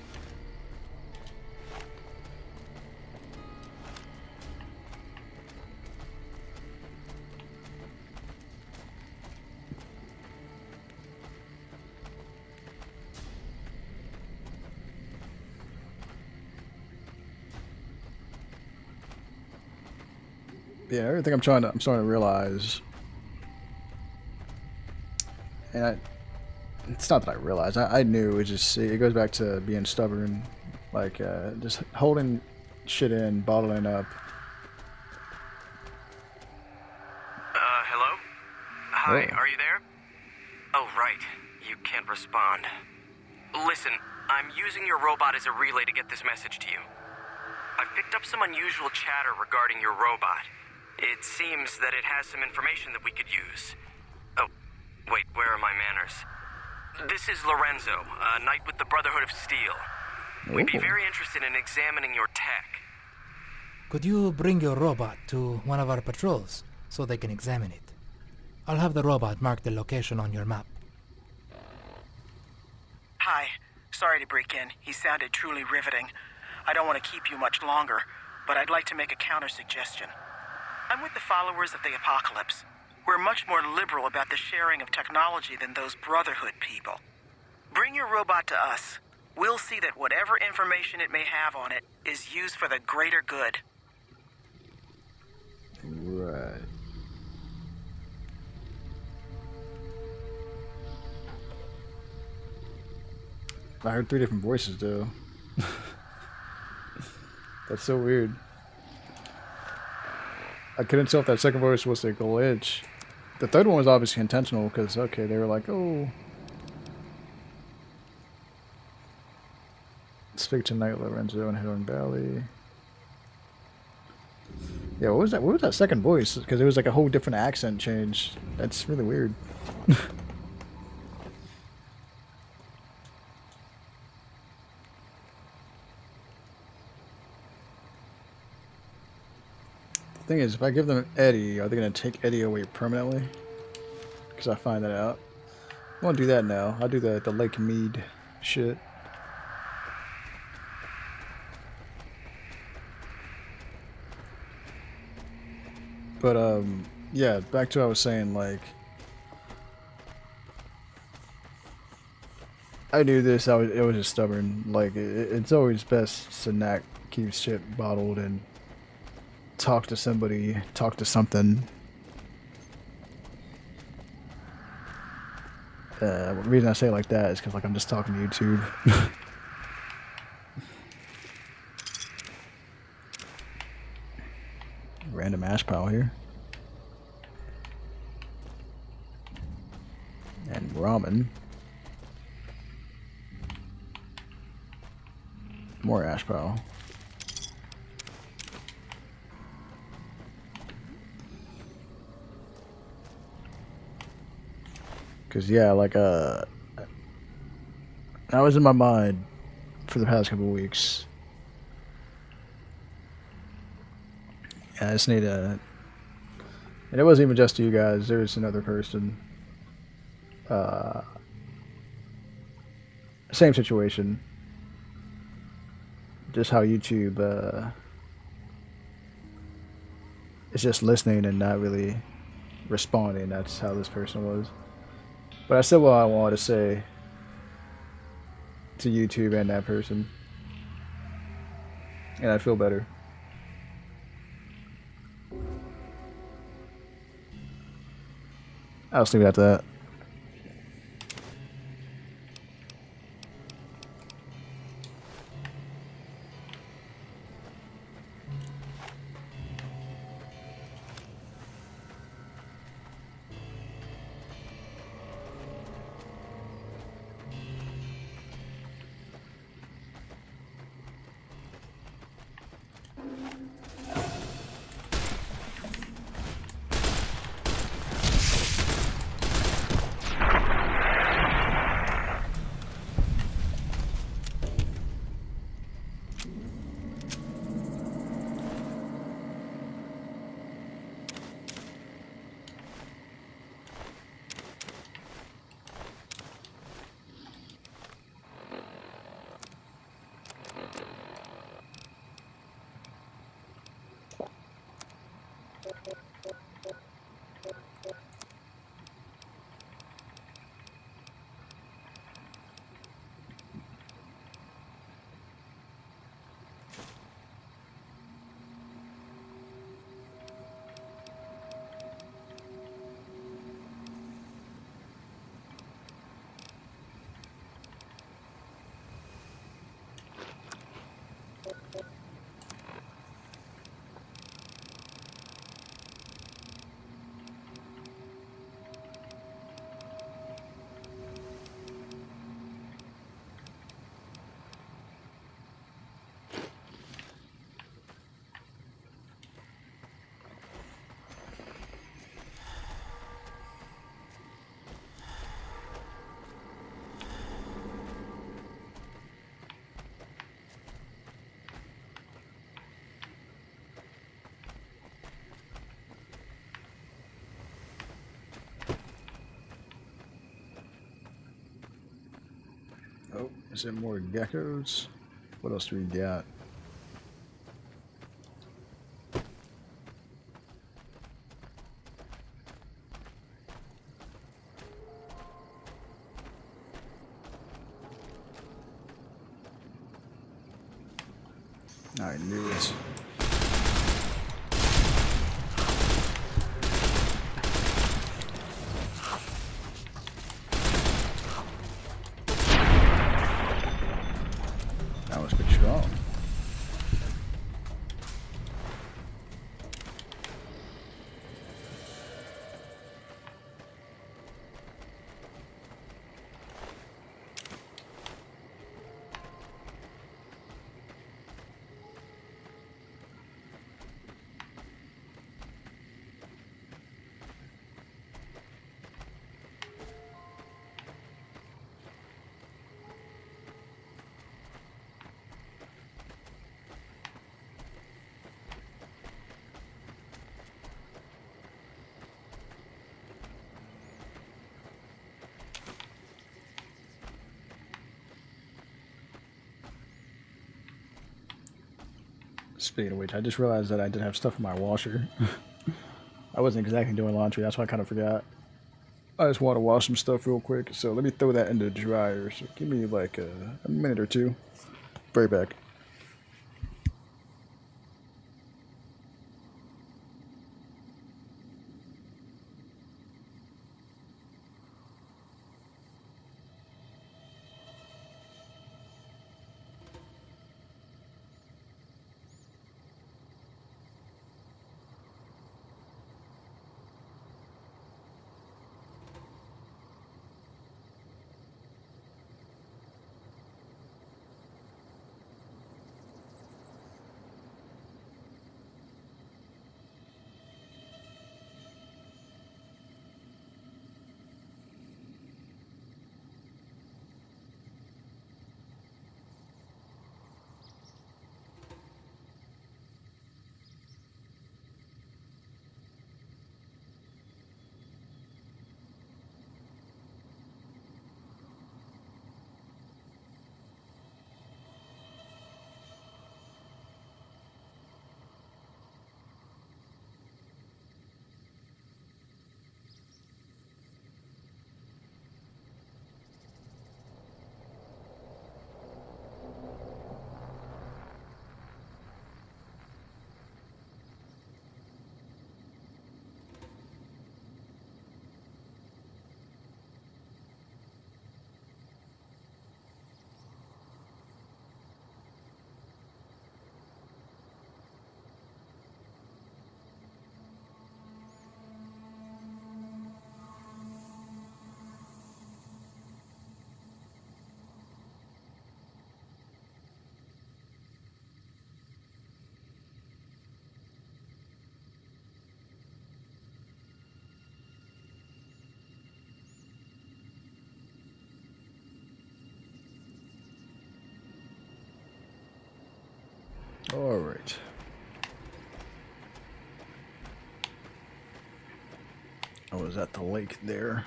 Yeah, everything I'm starting to realize, and it's not that I realized. I knew. It goes back to being stubborn, like just holding shit in, bottling up. Hello? Hi, Oh. are you there? Oh, right. You can't respond. Listen, I'm using your robot as a relay to get this message to you. I've picked up some unusual chatter regarding your robot. It seems that it has some information that we could use. Oh, wait, where are my manners? This is Lorenzo, a knight with the Brotherhood of Steel. We'd be Ooh. very interested in examining your tech. Could you bring your robot to one of our patrols so they can examine it? I'll have the robot mark the location on your map. Hi. Sorry to break in. He sounded truly riveting. I don't want to keep you much longer, but I'd like to make a counter-suggestion. I'm with the followers of the Apocalypse. We're much more liberal about the sharing of technology than those Brotherhood people. Bring your robot to us. We'll see that whatever information it may have on it is used for the greater good. Right. I heard 3 different voices though. That's so weird. I couldn't tell if that second voice was a glitch. The third one was obviously intentional because, okay, they were like, oh. Speak to Knight Lorenzo and Hidden Valley. Yeah, what was that? What was that second voice? Because it was like a whole different accent change. That's really weird. The thing is, if I give them Eddie, are they going to take Eddie away permanently? Because I find that out. I won't do that now. I'll do the Lake Mead shit. But, yeah, back to what I was saying, like, I knew this, it was just stubborn. Like, it's always best to not keep shit bottled and talk to somebody, talk to something. The reason I say it like that is because, like, I'm just talking to YouTube. Random ash pile here. And ramen. More ash pile. Cause yeah, like that was in my mind for the past couple weeks. Yeah, I just need a, and it wasn't even just you guys. There was another person. Same situation. Just how YouTube is just listening and not really responding. That's how this person was. But I said what I wanted to say to YouTube and that person. And I feel better. I'll just leave it at that. Is there more geckos? What else do we got? I knew it. That was pretty strong. Speaking of which, I just realized that I did have stuff in my washer. I wasn't exactly doing laundry, that's why I kind of forgot. I just want to wash some stuff real quick, so let me throw that into the dryer. So give me like a minute or two. Be right back. All right. I was at the lake there.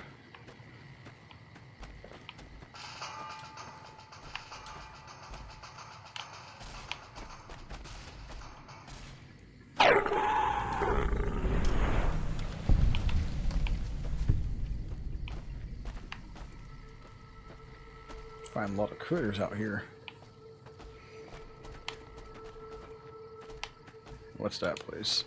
Find a lot of critters out here. What's that place?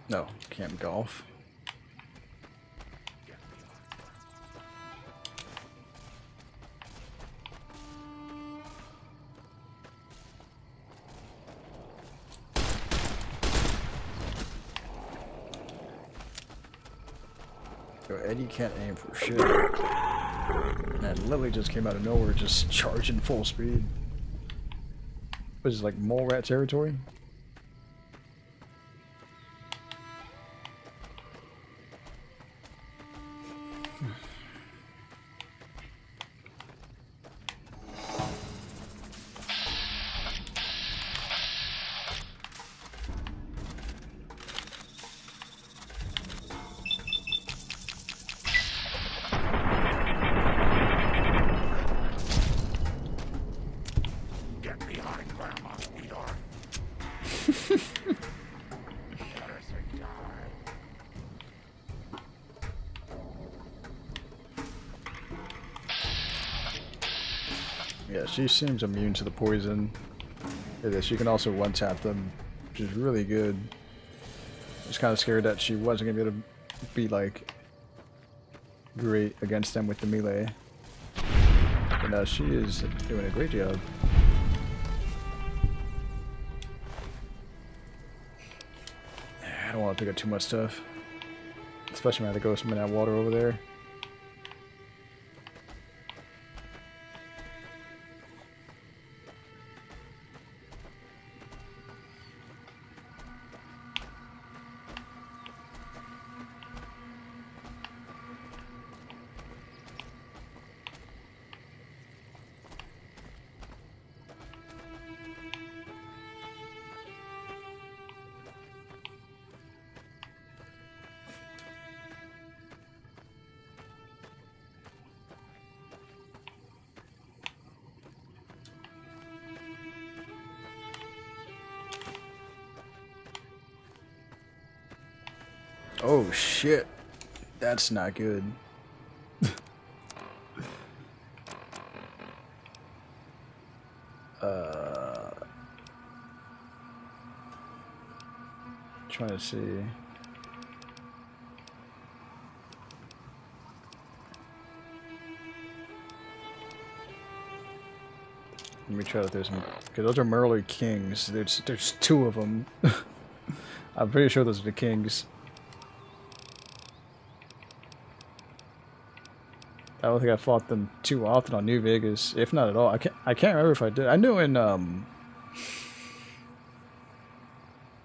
No, Camp Golf. Yo, Eddie can't aim for shit. And Lily just came out of nowhere, just charging full speed. What is it, like mole rat territory? Yeah, she seems immune to the poison. Yeah, she can also one-tap them, which is really good. I was kind of scared that she wasn't going to be able to be, like, great against them with the melee. But she is doing a great job. I don't want to pick up too much stuff. Especially when I have to go swim in that water over there. Oh shit. That's not good. Trying to see. Let me try to do some, because those are Merly Kings. There's two of them. I'm pretty sure those are the Kings. I don't think I fought them too often on New Vegas, if not at all. I can't remember if I did. I knew in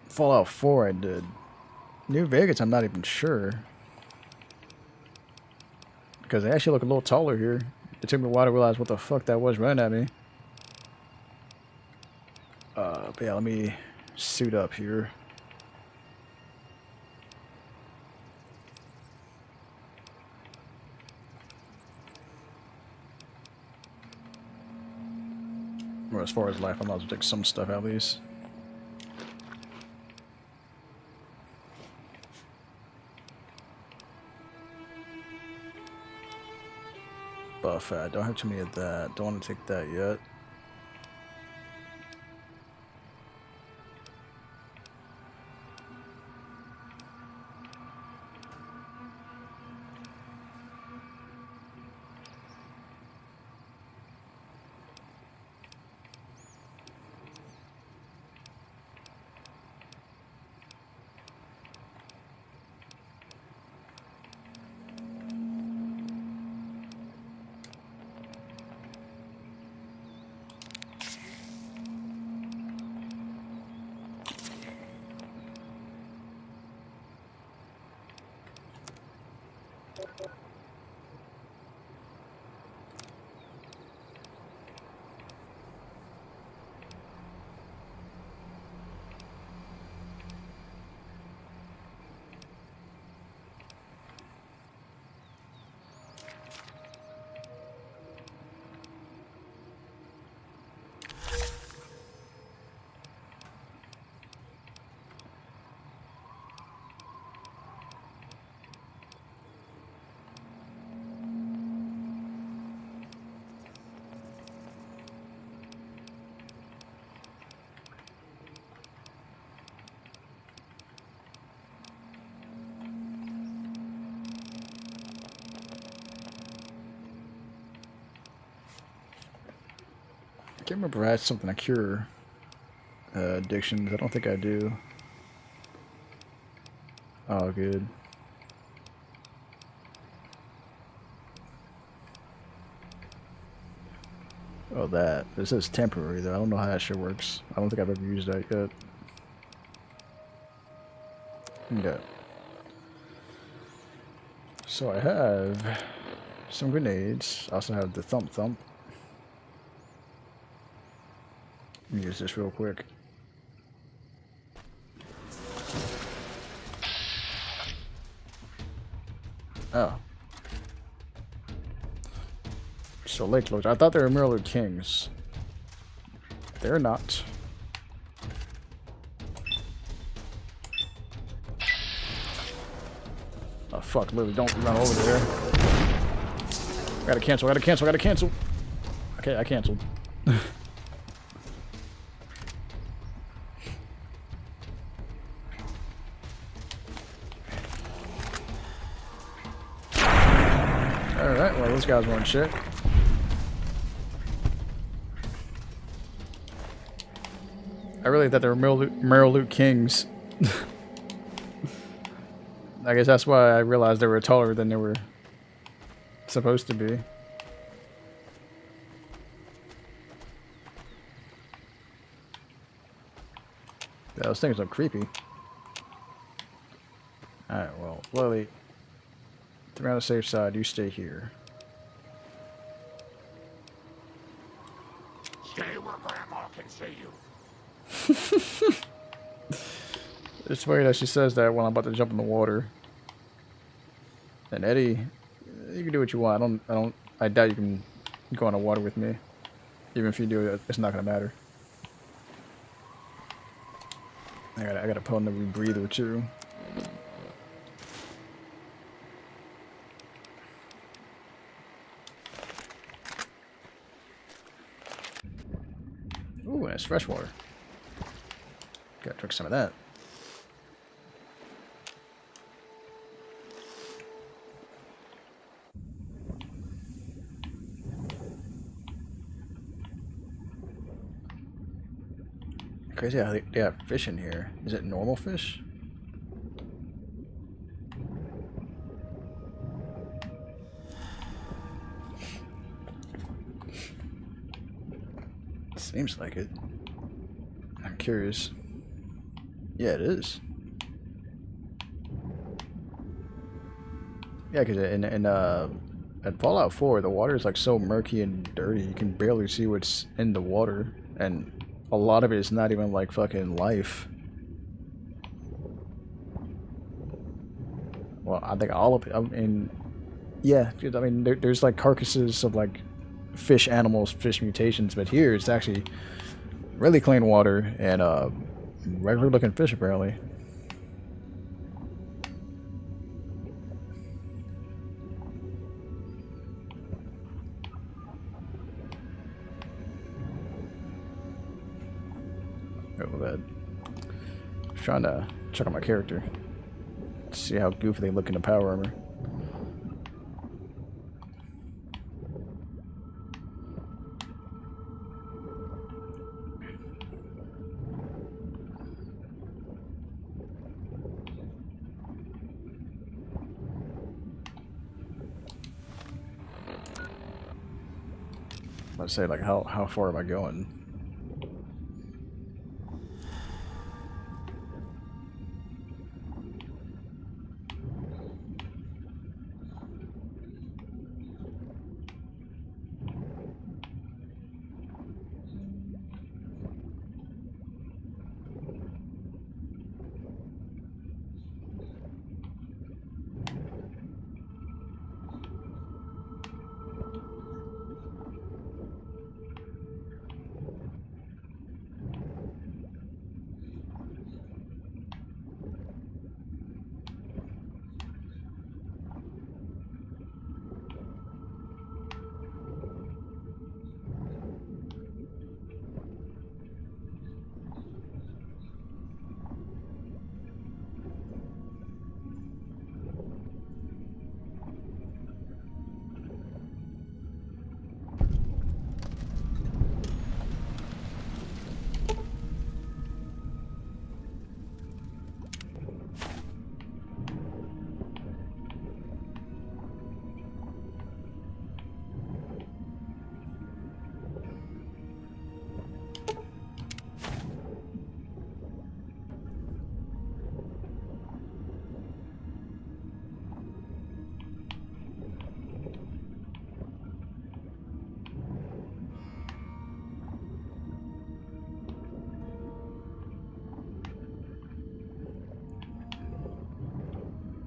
Fallout 4 I did. New Vegas I'm not even sure. Because they actually look a little taller here. It took me a while to realize what the fuck that was running at me. But yeah, let me suit up here. Or as far as life, I might as well take some stuff at least. Buff, I don't have too many of that. Don't want to take that yet. I can't remember if I had something to cure addictions. I don't think I do. Oh, good. Oh, that. This is temporary, though. I don't know how that shit works. I don't think I've ever used that yet. Okay. So I have some grenades. I also have the Thump Thump. Let me use this real quick. Oh. So Lake Lords. I thought they were Merely Kings. They're not. Oh fuck, Lily, don't run over there. Gotta cancel. Okay, I canceled. Alright, well, those guys weren't shit. I really thought they were Merrill Loot Kings. I guess that's why I realized they were taller than they were supposed to be. Yeah, those things look creepy. Alright, well, Lily, to be on the safe side, you stay here. Stay where Grandma can see you. It's weird that she says that when I'm about to jump in the water. And Eddie, you can do what you want. I doubt you can go in the water with me. Even if you do, it's not gonna matter. I gotta put on the rebreather too. Ooh, and it's fresh water. Gotta drink some of that. Crazy how they have fish in here. Is it normal fish? Seems like it. I'm curious. Yeah, it is. Yeah, because at Fallout 4, the water is like so murky and dirty, you can barely see what's in the water, and a lot of it is not even like fucking life. Well, I think all of it. I mean, yeah, I mean, there's like carcasses of like fish animals, fish mutations, but here it's actually really clean water and regular looking fish apparently. Oh, bad. I was trying to check on my character. See how goofy they look in the power armor. Let's say, like, how far am I going?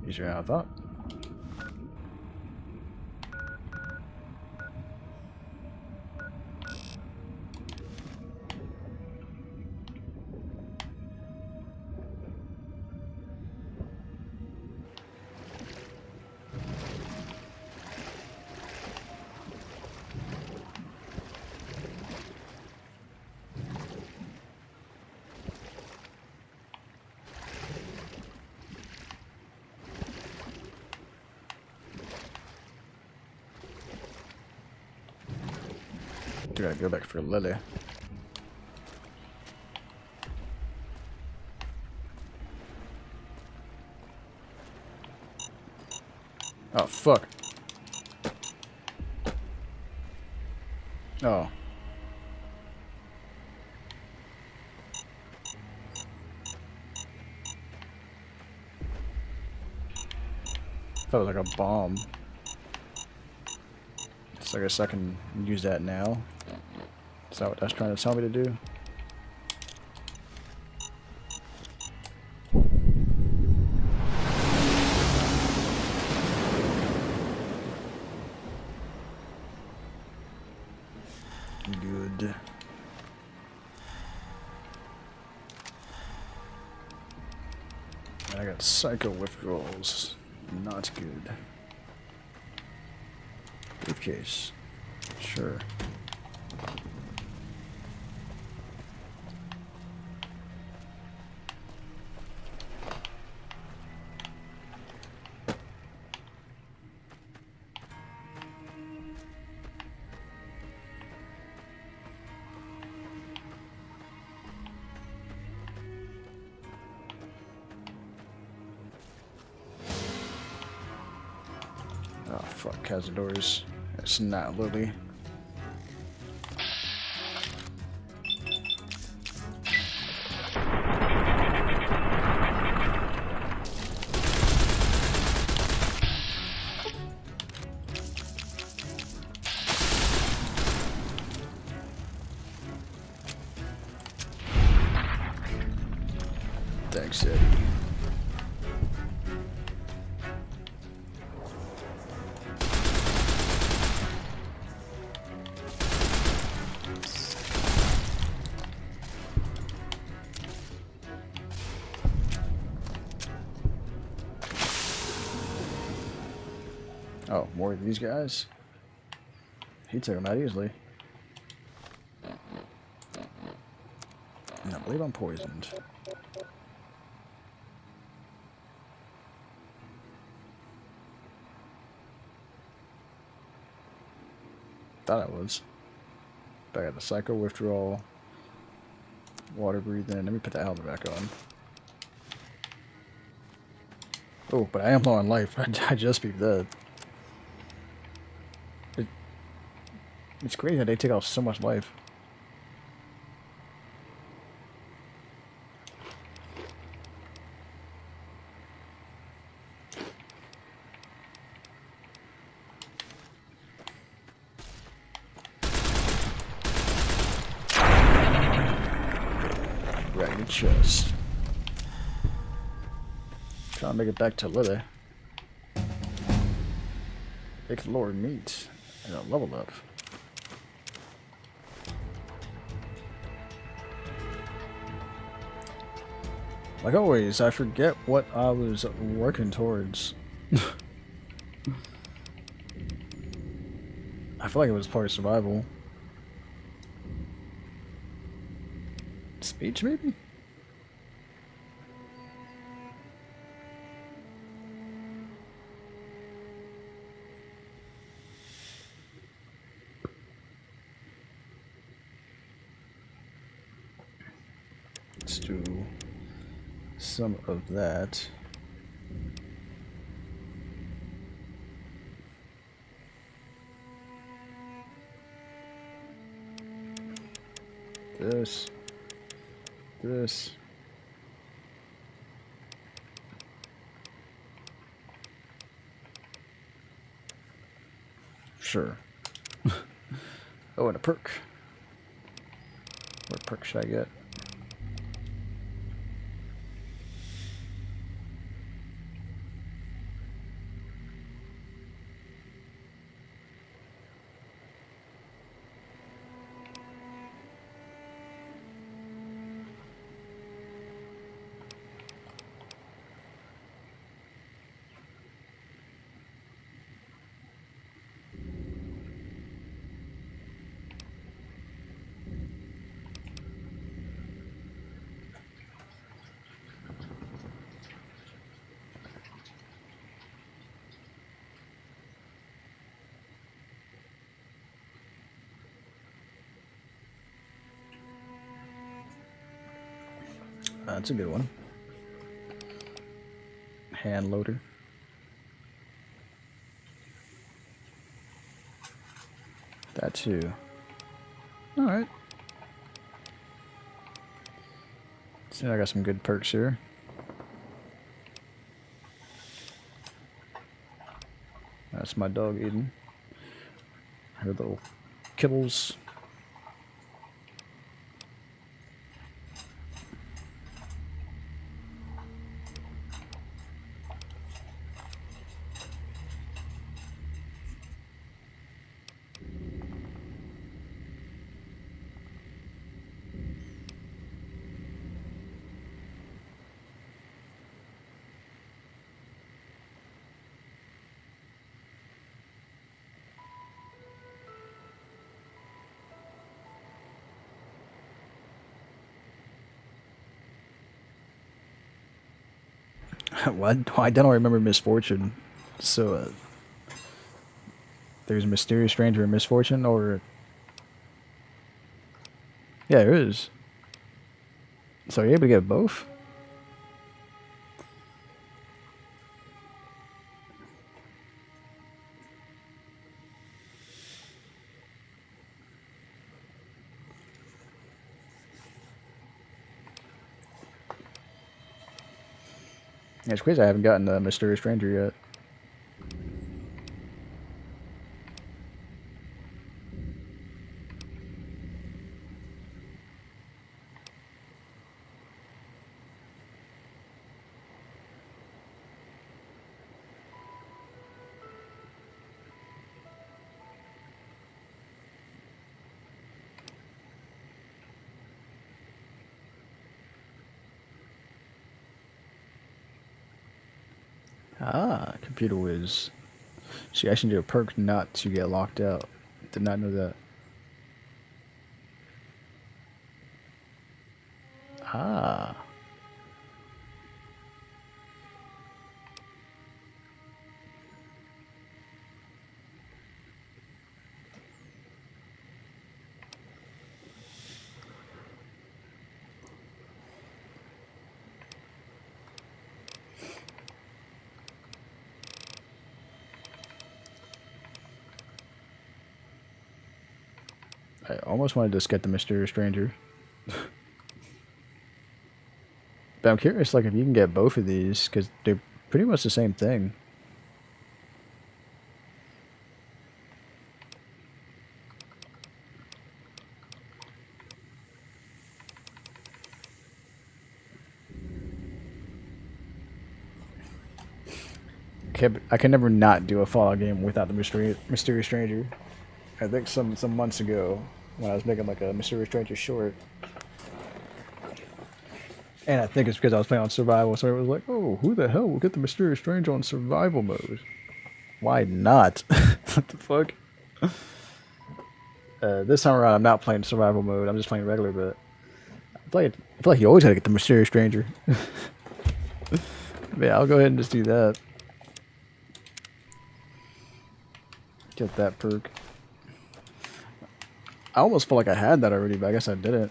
Easier than I thought. We gotta go back for Lily. Oh, fuck. Oh. That was like a bomb. So I guess I can use that now. Is that what that's trying to tell me to do? Good. I got psycho withdrawals. Not good. Briefcase. Sure. Oh fuck, Cazadores. It's not Lily. Thanks, Eddie. Oh, more of these guys? He took them out easily. And I believe I'm poisoned. Thought I was. But I got the psycho withdrawal. Water breathing. Let me put the helmet back on. Oh, but I am low on life. I just be dead. It's crazy that they take off so much life. Right in your chest. Trying to make it back to Lily. Make Lord meet and a level up. Like always, I forget what I was working towards. I feel like it was part of survival. Speech, maybe? Let's do some of that. This. Sure. Oh, and a perk. What perk should I get? That's a good one. Hand loader. That too. Alright. See, I got some good perks here. That's my dog eating. Her little kibbles. Why don't I remember Misfortune? So, there's a Mysterious Stranger in Misfortune, or... Yeah, there is. So are you able to get both? Yeah, it's crazy I haven't gotten the Mysterious Stranger yet. Ah, Computer Whiz. She actually did a perk not to get locked out. Did not know that. Ah. I almost wanted to just get the Mysterious Stranger. But I'm curious, like, if you can get both of these, because they're pretty much the same thing. I can never not do a Fallout game without the Mysterious Stranger. I think some months ago, when I was making like a Mysterious Stranger short, and I think it's because I was playing on survival, so it was like, oh, who the hell will get the Mysterious Stranger on survival mode? Why not? What the fuck? This time around, I'm not playing survival mode. I'm just playing regular, but I feel like you always gotta get the Mysterious Stranger. Yeah, I'll go ahead and just do that. Get that perk. I almost felt like I had that already, but I guess I didn't.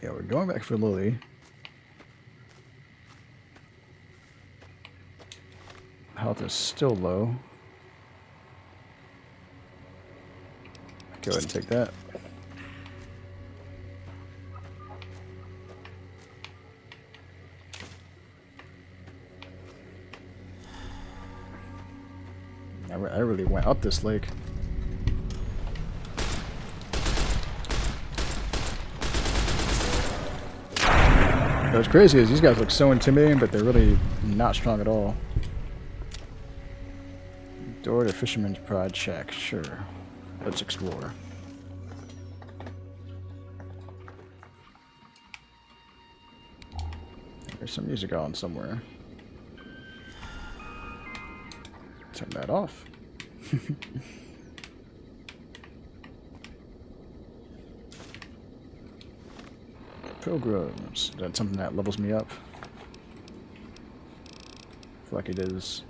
Yeah, we're going back for Lily. Health is still low. Go ahead and take that. I really went up this lake. What's crazy is these guys look so intimidating, but they're really not strong at all. Door to Fisherman's Pride Shack. Sure. Let's explore. There's some music on somewhere. Turn that off. Pilgrims. That's something that levels me up. I feel like it is.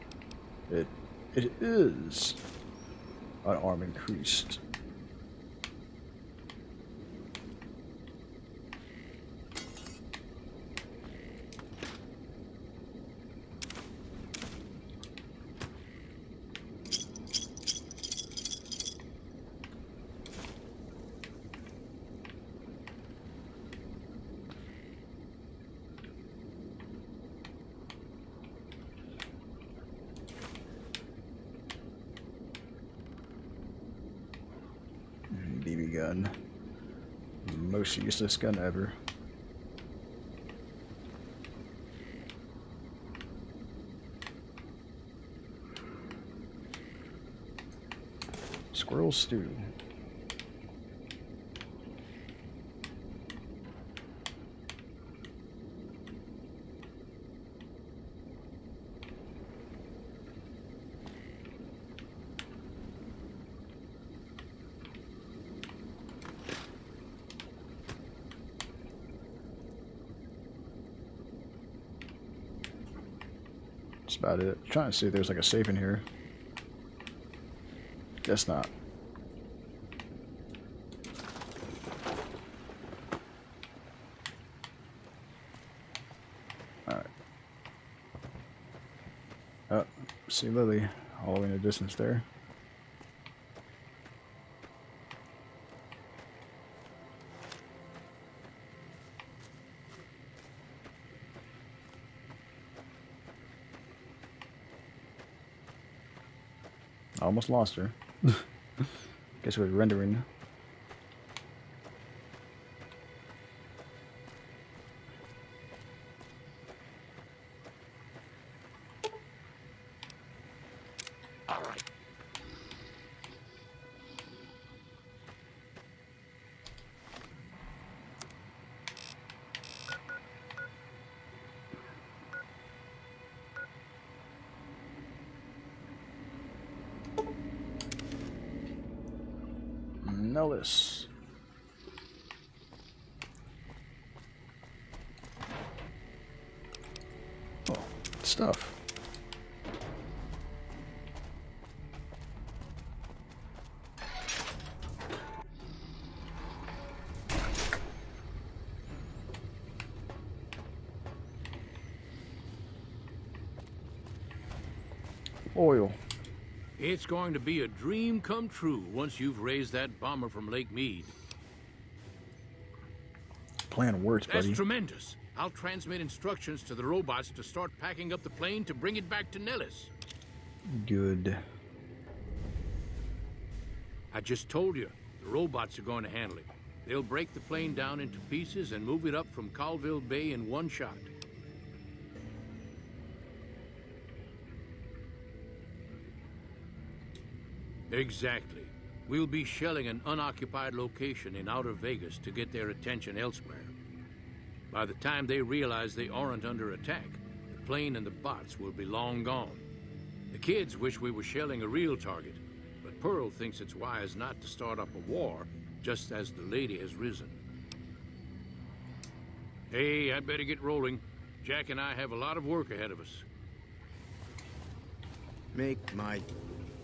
It It is. An arm increased. BB gun. Most useless gun ever. Squirrel stew. That's about it. Trying to see if there's like a safe in here. Guess not. Alright. Oh, see Lily all the way in the distance there. I almost lost her. Guess it was rendering. All right. Nellis. Oh, stuff. Oil. It's going to be a dream come true once you've raised that bomber from Lake Mead. Plan works, That's buddy. tremendous. I'll transmit instructions to the robots to start packing up the plane to bring it back to Nellis. Good. I just told you, the robots are going to handle it. They'll break the plane down into pieces and move it up from Colville Bay in one shot. Exactly. We'll be shelling an unoccupied location in outer Vegas to get their attention elsewhere. By the time they realize they aren't under attack, the plane and the bots will be long gone. The kids wish we were shelling a real target, but Pearl thinks it's wise not to start up a war just as the lady has risen. Hey, I'd better get rolling. Jack and I have a lot of work ahead of us.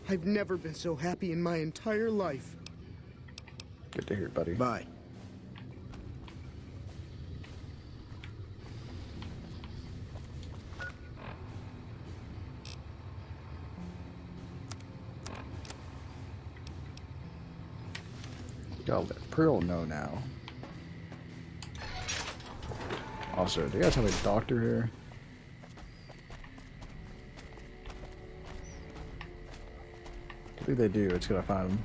I've never been so happy in my entire life. Good to hear, buddy. Bye. Gotta let Pearl know now. Also, do you guys have a doctor here? I think they do. It's gonna find them.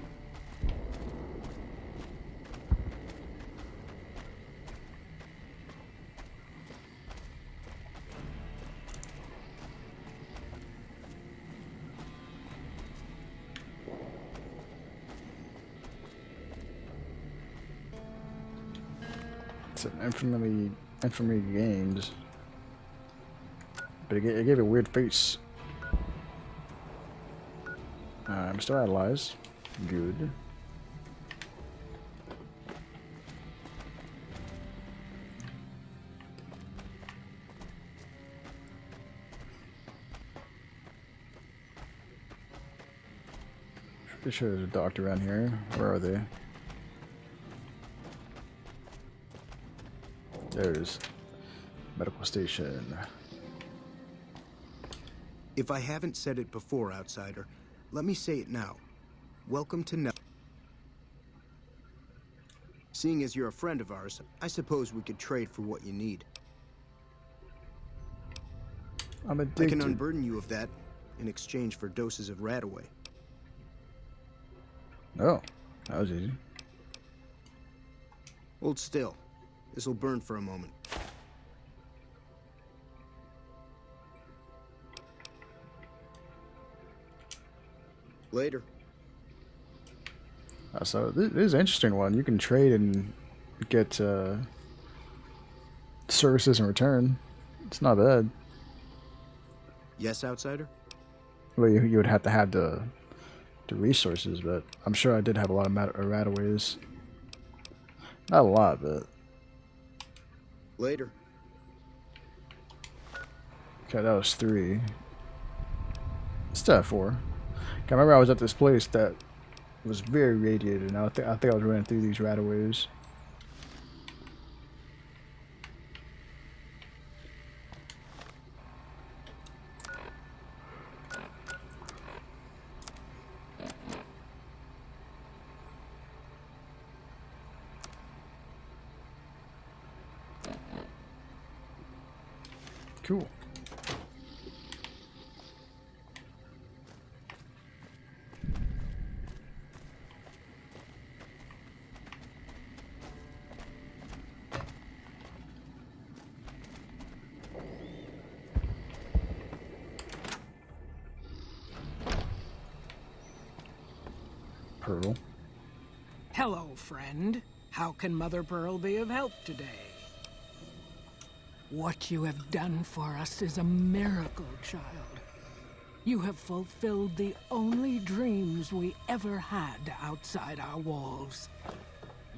It's an infamy gained, but it gave a weird face. I'm still analyzed. Good. Pretty sure there's a doctor around here. Where are they? There's medical station. If I haven't said it before, outsider, let me say it now. Welcome to Nel. Seeing as you're a friend of ours, I suppose we could trade for what you need. I'm I addicted. can unburden you of that in exchange for doses of Radaway. Oh, that was easy. Hold still. This'll burn for a moment. Later. So this is an interesting one. You can trade and get services in return. It's not bad. Yes, outsider? Well, you would have to have the resources, but I'm sure I did have a lot of Radaways. Not a lot, but Later. okay, that was 3. Still at 4. I remember I was at this place that was very radiated, and I think I was running through these Radaways. Cool. Pearl. Hello, friend. How can Mother Pearl be of help today? What you have done for us is a miracle, child. You have fulfilled the only dreams we ever had outside our walls.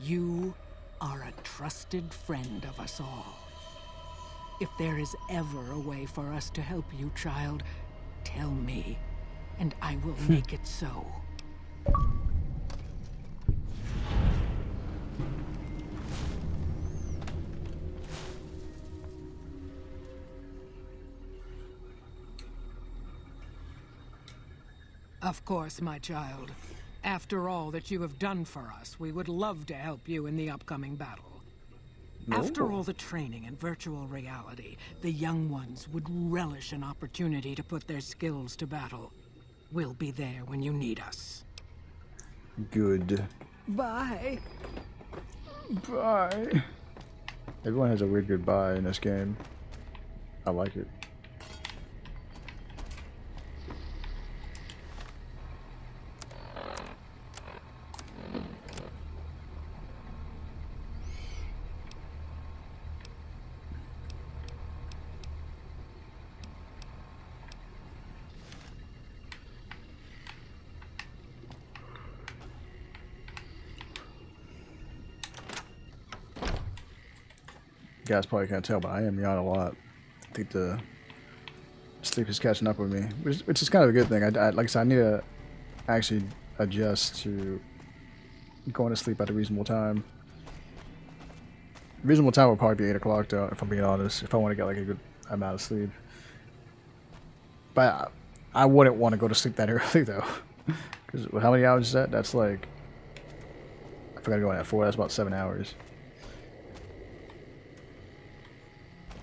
You are a trusted friend of us all. If there is ever a way for us to help you, child, tell me, and I will make it so. Of course, my child. After all that you have done for us, we would love to help you in the upcoming battle. After all the training in virtual reality, the young ones would relish an opportunity to put their skills to battle. We'll be there when you need us. Good. Bye. Bye. Everyone has a weird goodbye in this game. I like it. You guys probably can't tell, but I am yawning a lot. I think the sleep is catching up with me, which is kind of a good thing. I like I said, I need to actually adjust to going to sleep at a reasonable time. Reasonable time will probably be 8 o'clock, though, if I'm being honest, if I want to get like a good amount of sleep. But I wouldn't want to go to sleep that early, though. Because how many hours is that? That's like, I forgot to go in at 4, that's about 7 hours.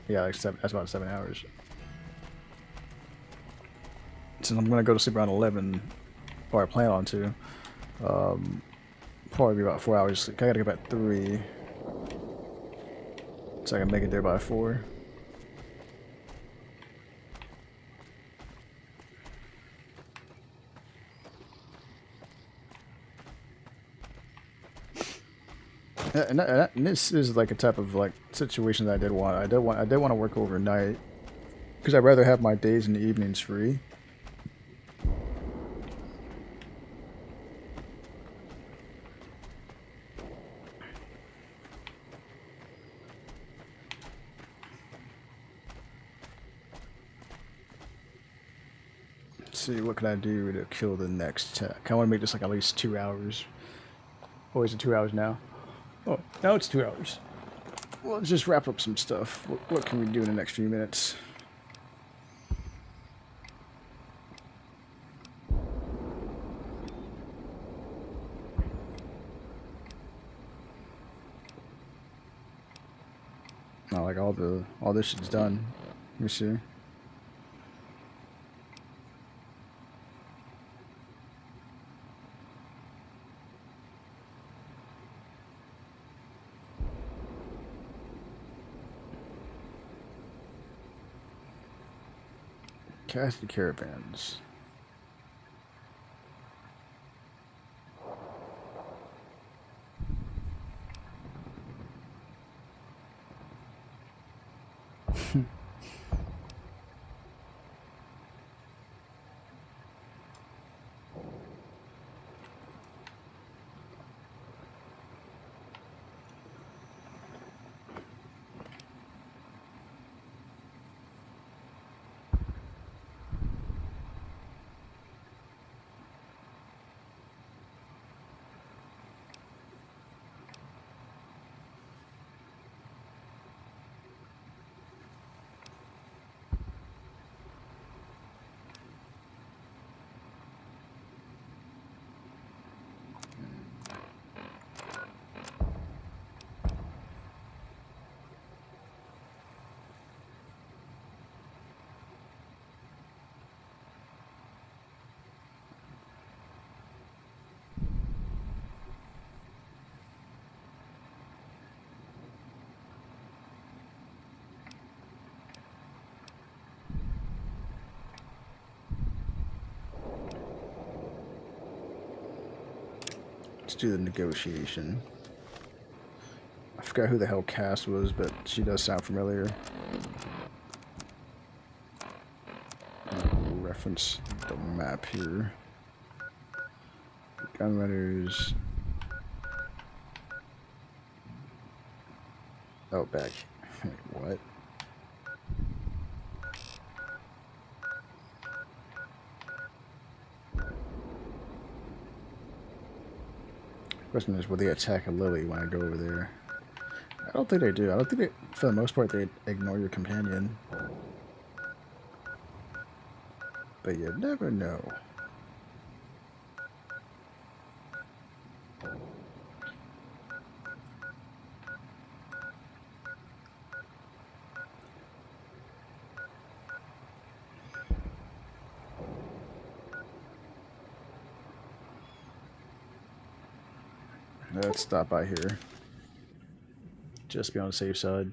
Yeah, like that's about 7 hours. Since I'm gonna go to sleep around 11, or I plan on to, probably be about 4 hours sleep. I gotta get up at 3, so I can make it there by 4. And this is like a type of like situation that I did want. I did want to work overnight because I'd rather have my days and evenings free. see, what can I do to kill the next tech? I want to make this like at least 2 hours. Oh, is it 2 hours now? Oh, now it's 2 hours. Well, let's just wrap up some stuff. What can we do in the next few minutes? Oh, like all this shit's done. Let me see. Cast the caravans. Let's do the negotiation. I forgot who the hell Cass was, but she does sound familiar. Reference the map here. Gunrunners. Oh, back. Wait, what? Question is, will they attack a Lily when I go over there? I don't think they do. I don't think they, for the most part, they ignore your companion. But you never know. Let's stop by here. Just be on the safe side.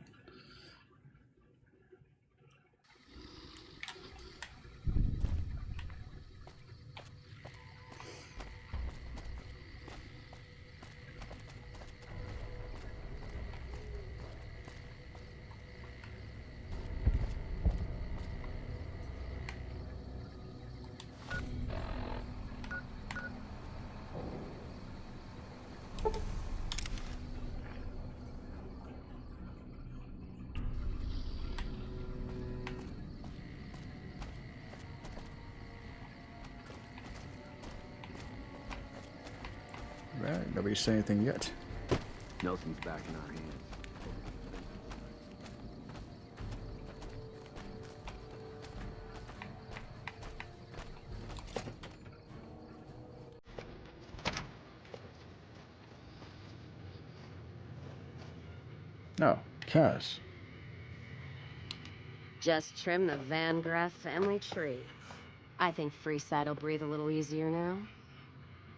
Right, nobody's saying anything yet. Nelson's back in our hands. No, Cass. Just trim the Van Graff family tree. I think Freeside will breathe a little easier now.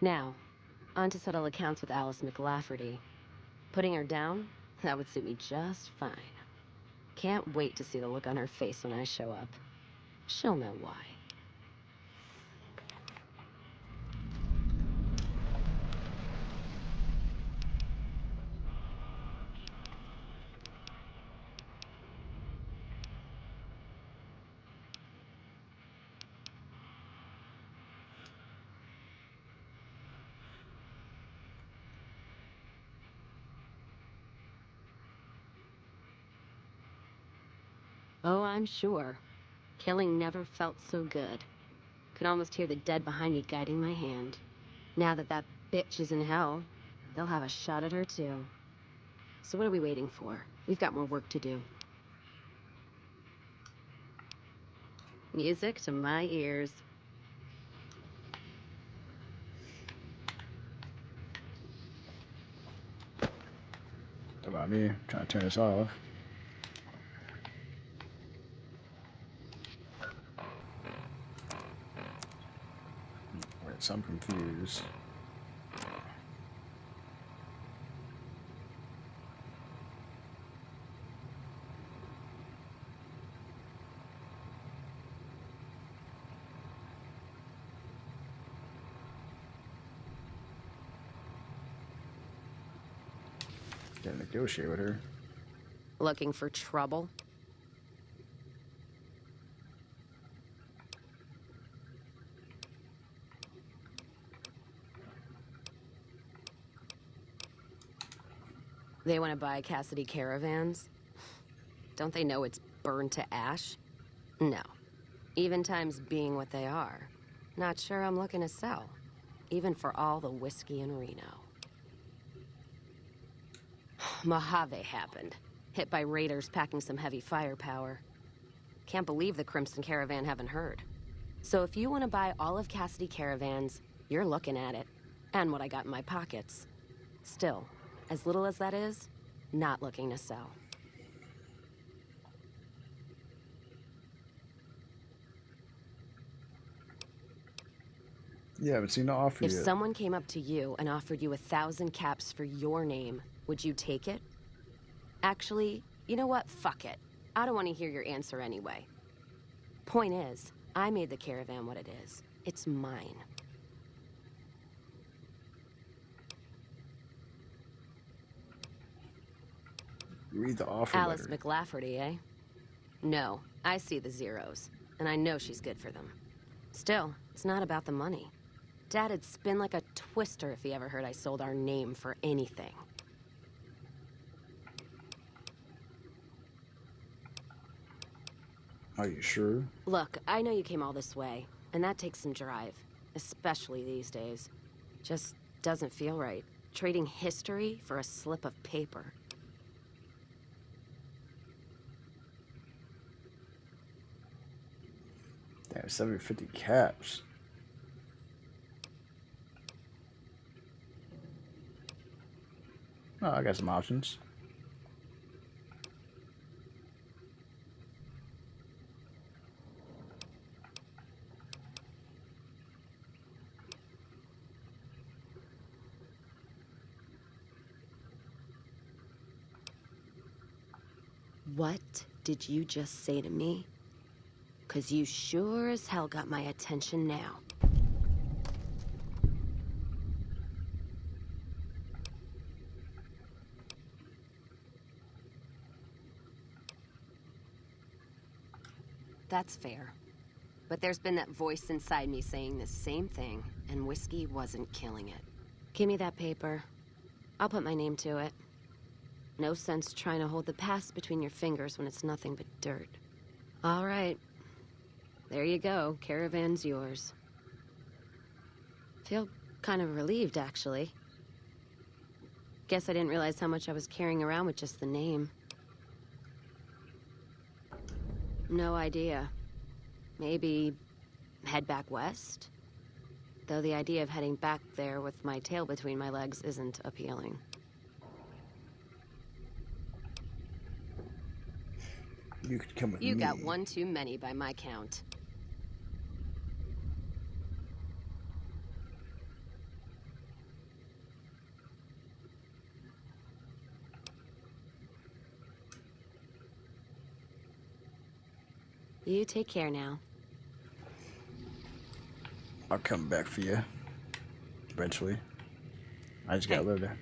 Now, on to settle accounts with Alice McLafferty. Putting her down? That would suit me just fine. Can't wait to see the look on her face when I show up. She'll know why. Oh, I'm sure. Killing never felt so good. Could almost hear the dead behind me guiding my hand. Now that that bitch is in hell, they'll have a shot at her too. So what are we waiting for? We've got more work to do. Music to my ears. What about me? Trying to turn this off. Wait, so I'm confused. Gotta negotiate with her. Looking for trouble? They want to buy Cassidy caravans? Don't they know it's burned to ash? No. Even times being what they are. Not sure I'm looking to sell. Even for all the whiskey in Reno. Mojave happened. Hit by raiders packing some heavy firepower. Can't believe the Crimson Caravan haven't heard. So if you want to buy all of Cassidy caravans, you're looking at it. And what I got in my pockets. Still, as little as that is, not looking to sell. Yeah, I haven't seen the offer If yet. someone came up to you and offered you 1,000 caps for your name, would you take it? Actually, you know what? Fuck it. I don't want to hear your answer anyway. Point is, I made the caravan what it is. It's mine. Read the offer Alice letter. McLafferty, eh? No, I see the zeros, and I know she's good for them. Still, it's not about the money. Dad'd spin like a twister if he ever heard I sold our name for anything. Are you sure? Look, I know you came all this way, and that takes some drive, especially these days. Just doesn't feel right. Trading history for a slip of paper. Damn, 750 caps. Oh, I got some options. What did you just say to me? 'Cause you sure as hell got my attention now. That's fair. But there's been that voice inside me saying the same thing, and whiskey wasn't killing it. Give me that paper. I'll put my name to it. No sense trying to hold the past between your fingers when it's nothing but dirt. All right. There you go. Caravan's yours. Feel kind of relieved, actually. Guess I didn't realize how much I was carrying around with just the name. No idea. Maybe head back west? Though the idea of heading back there with my tail between my legs isn't appealing. You could come with me. You got one too many by my count. You take care now. I'll come back for you. Eventually. I just gotta live there.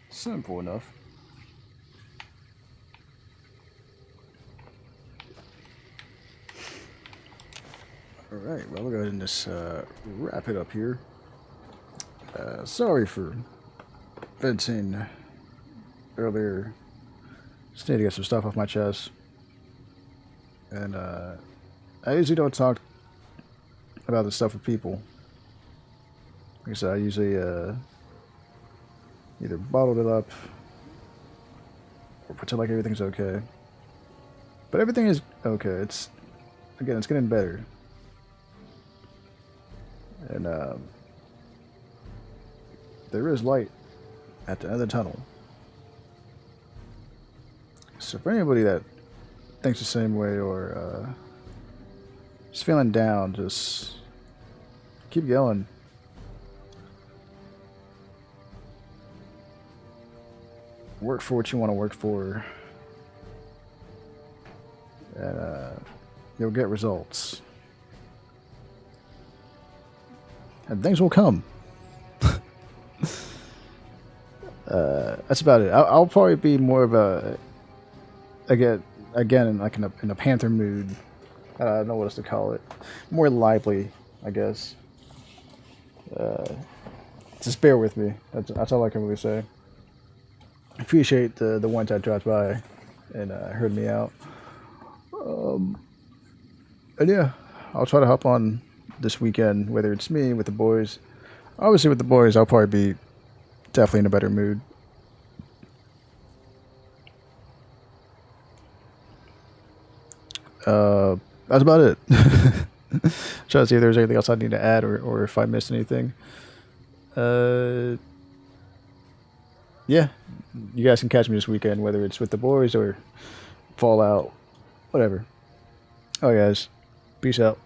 Simple enough. Alright, well, we'll go ahead and just wrap it up here. Sorry for venting earlier Just need to get some stuff off my chest. And I usually don't talk about this stuff with people. Like I said, I usually either bottled it up or pretend like everything's okay. But everything is okay. It's getting better. And there is light at the end of the tunnel. So for anybody that thinks the same way or just feeling down, just keep going. Work for what you want to work for, and you'll get results. And things will come. That's about it. I'll probably be more of a again in a Panther mood. I don't know what else to call it. More lively, I guess. Just bear with me. That's all I can really say. Appreciate the ones that dropped by and heard me out. And yeah, I'll try to hop on this weekend, whether it's me with the boys. Obviously, with the boys, I'll probably be definitely in a better mood. That's about it. Try to see if there's anything else I need to add or if I missed anything. Yeah, you guys can catch me this weekend, whether it's with the boys or Fallout, whatever. Alright guys, peace out.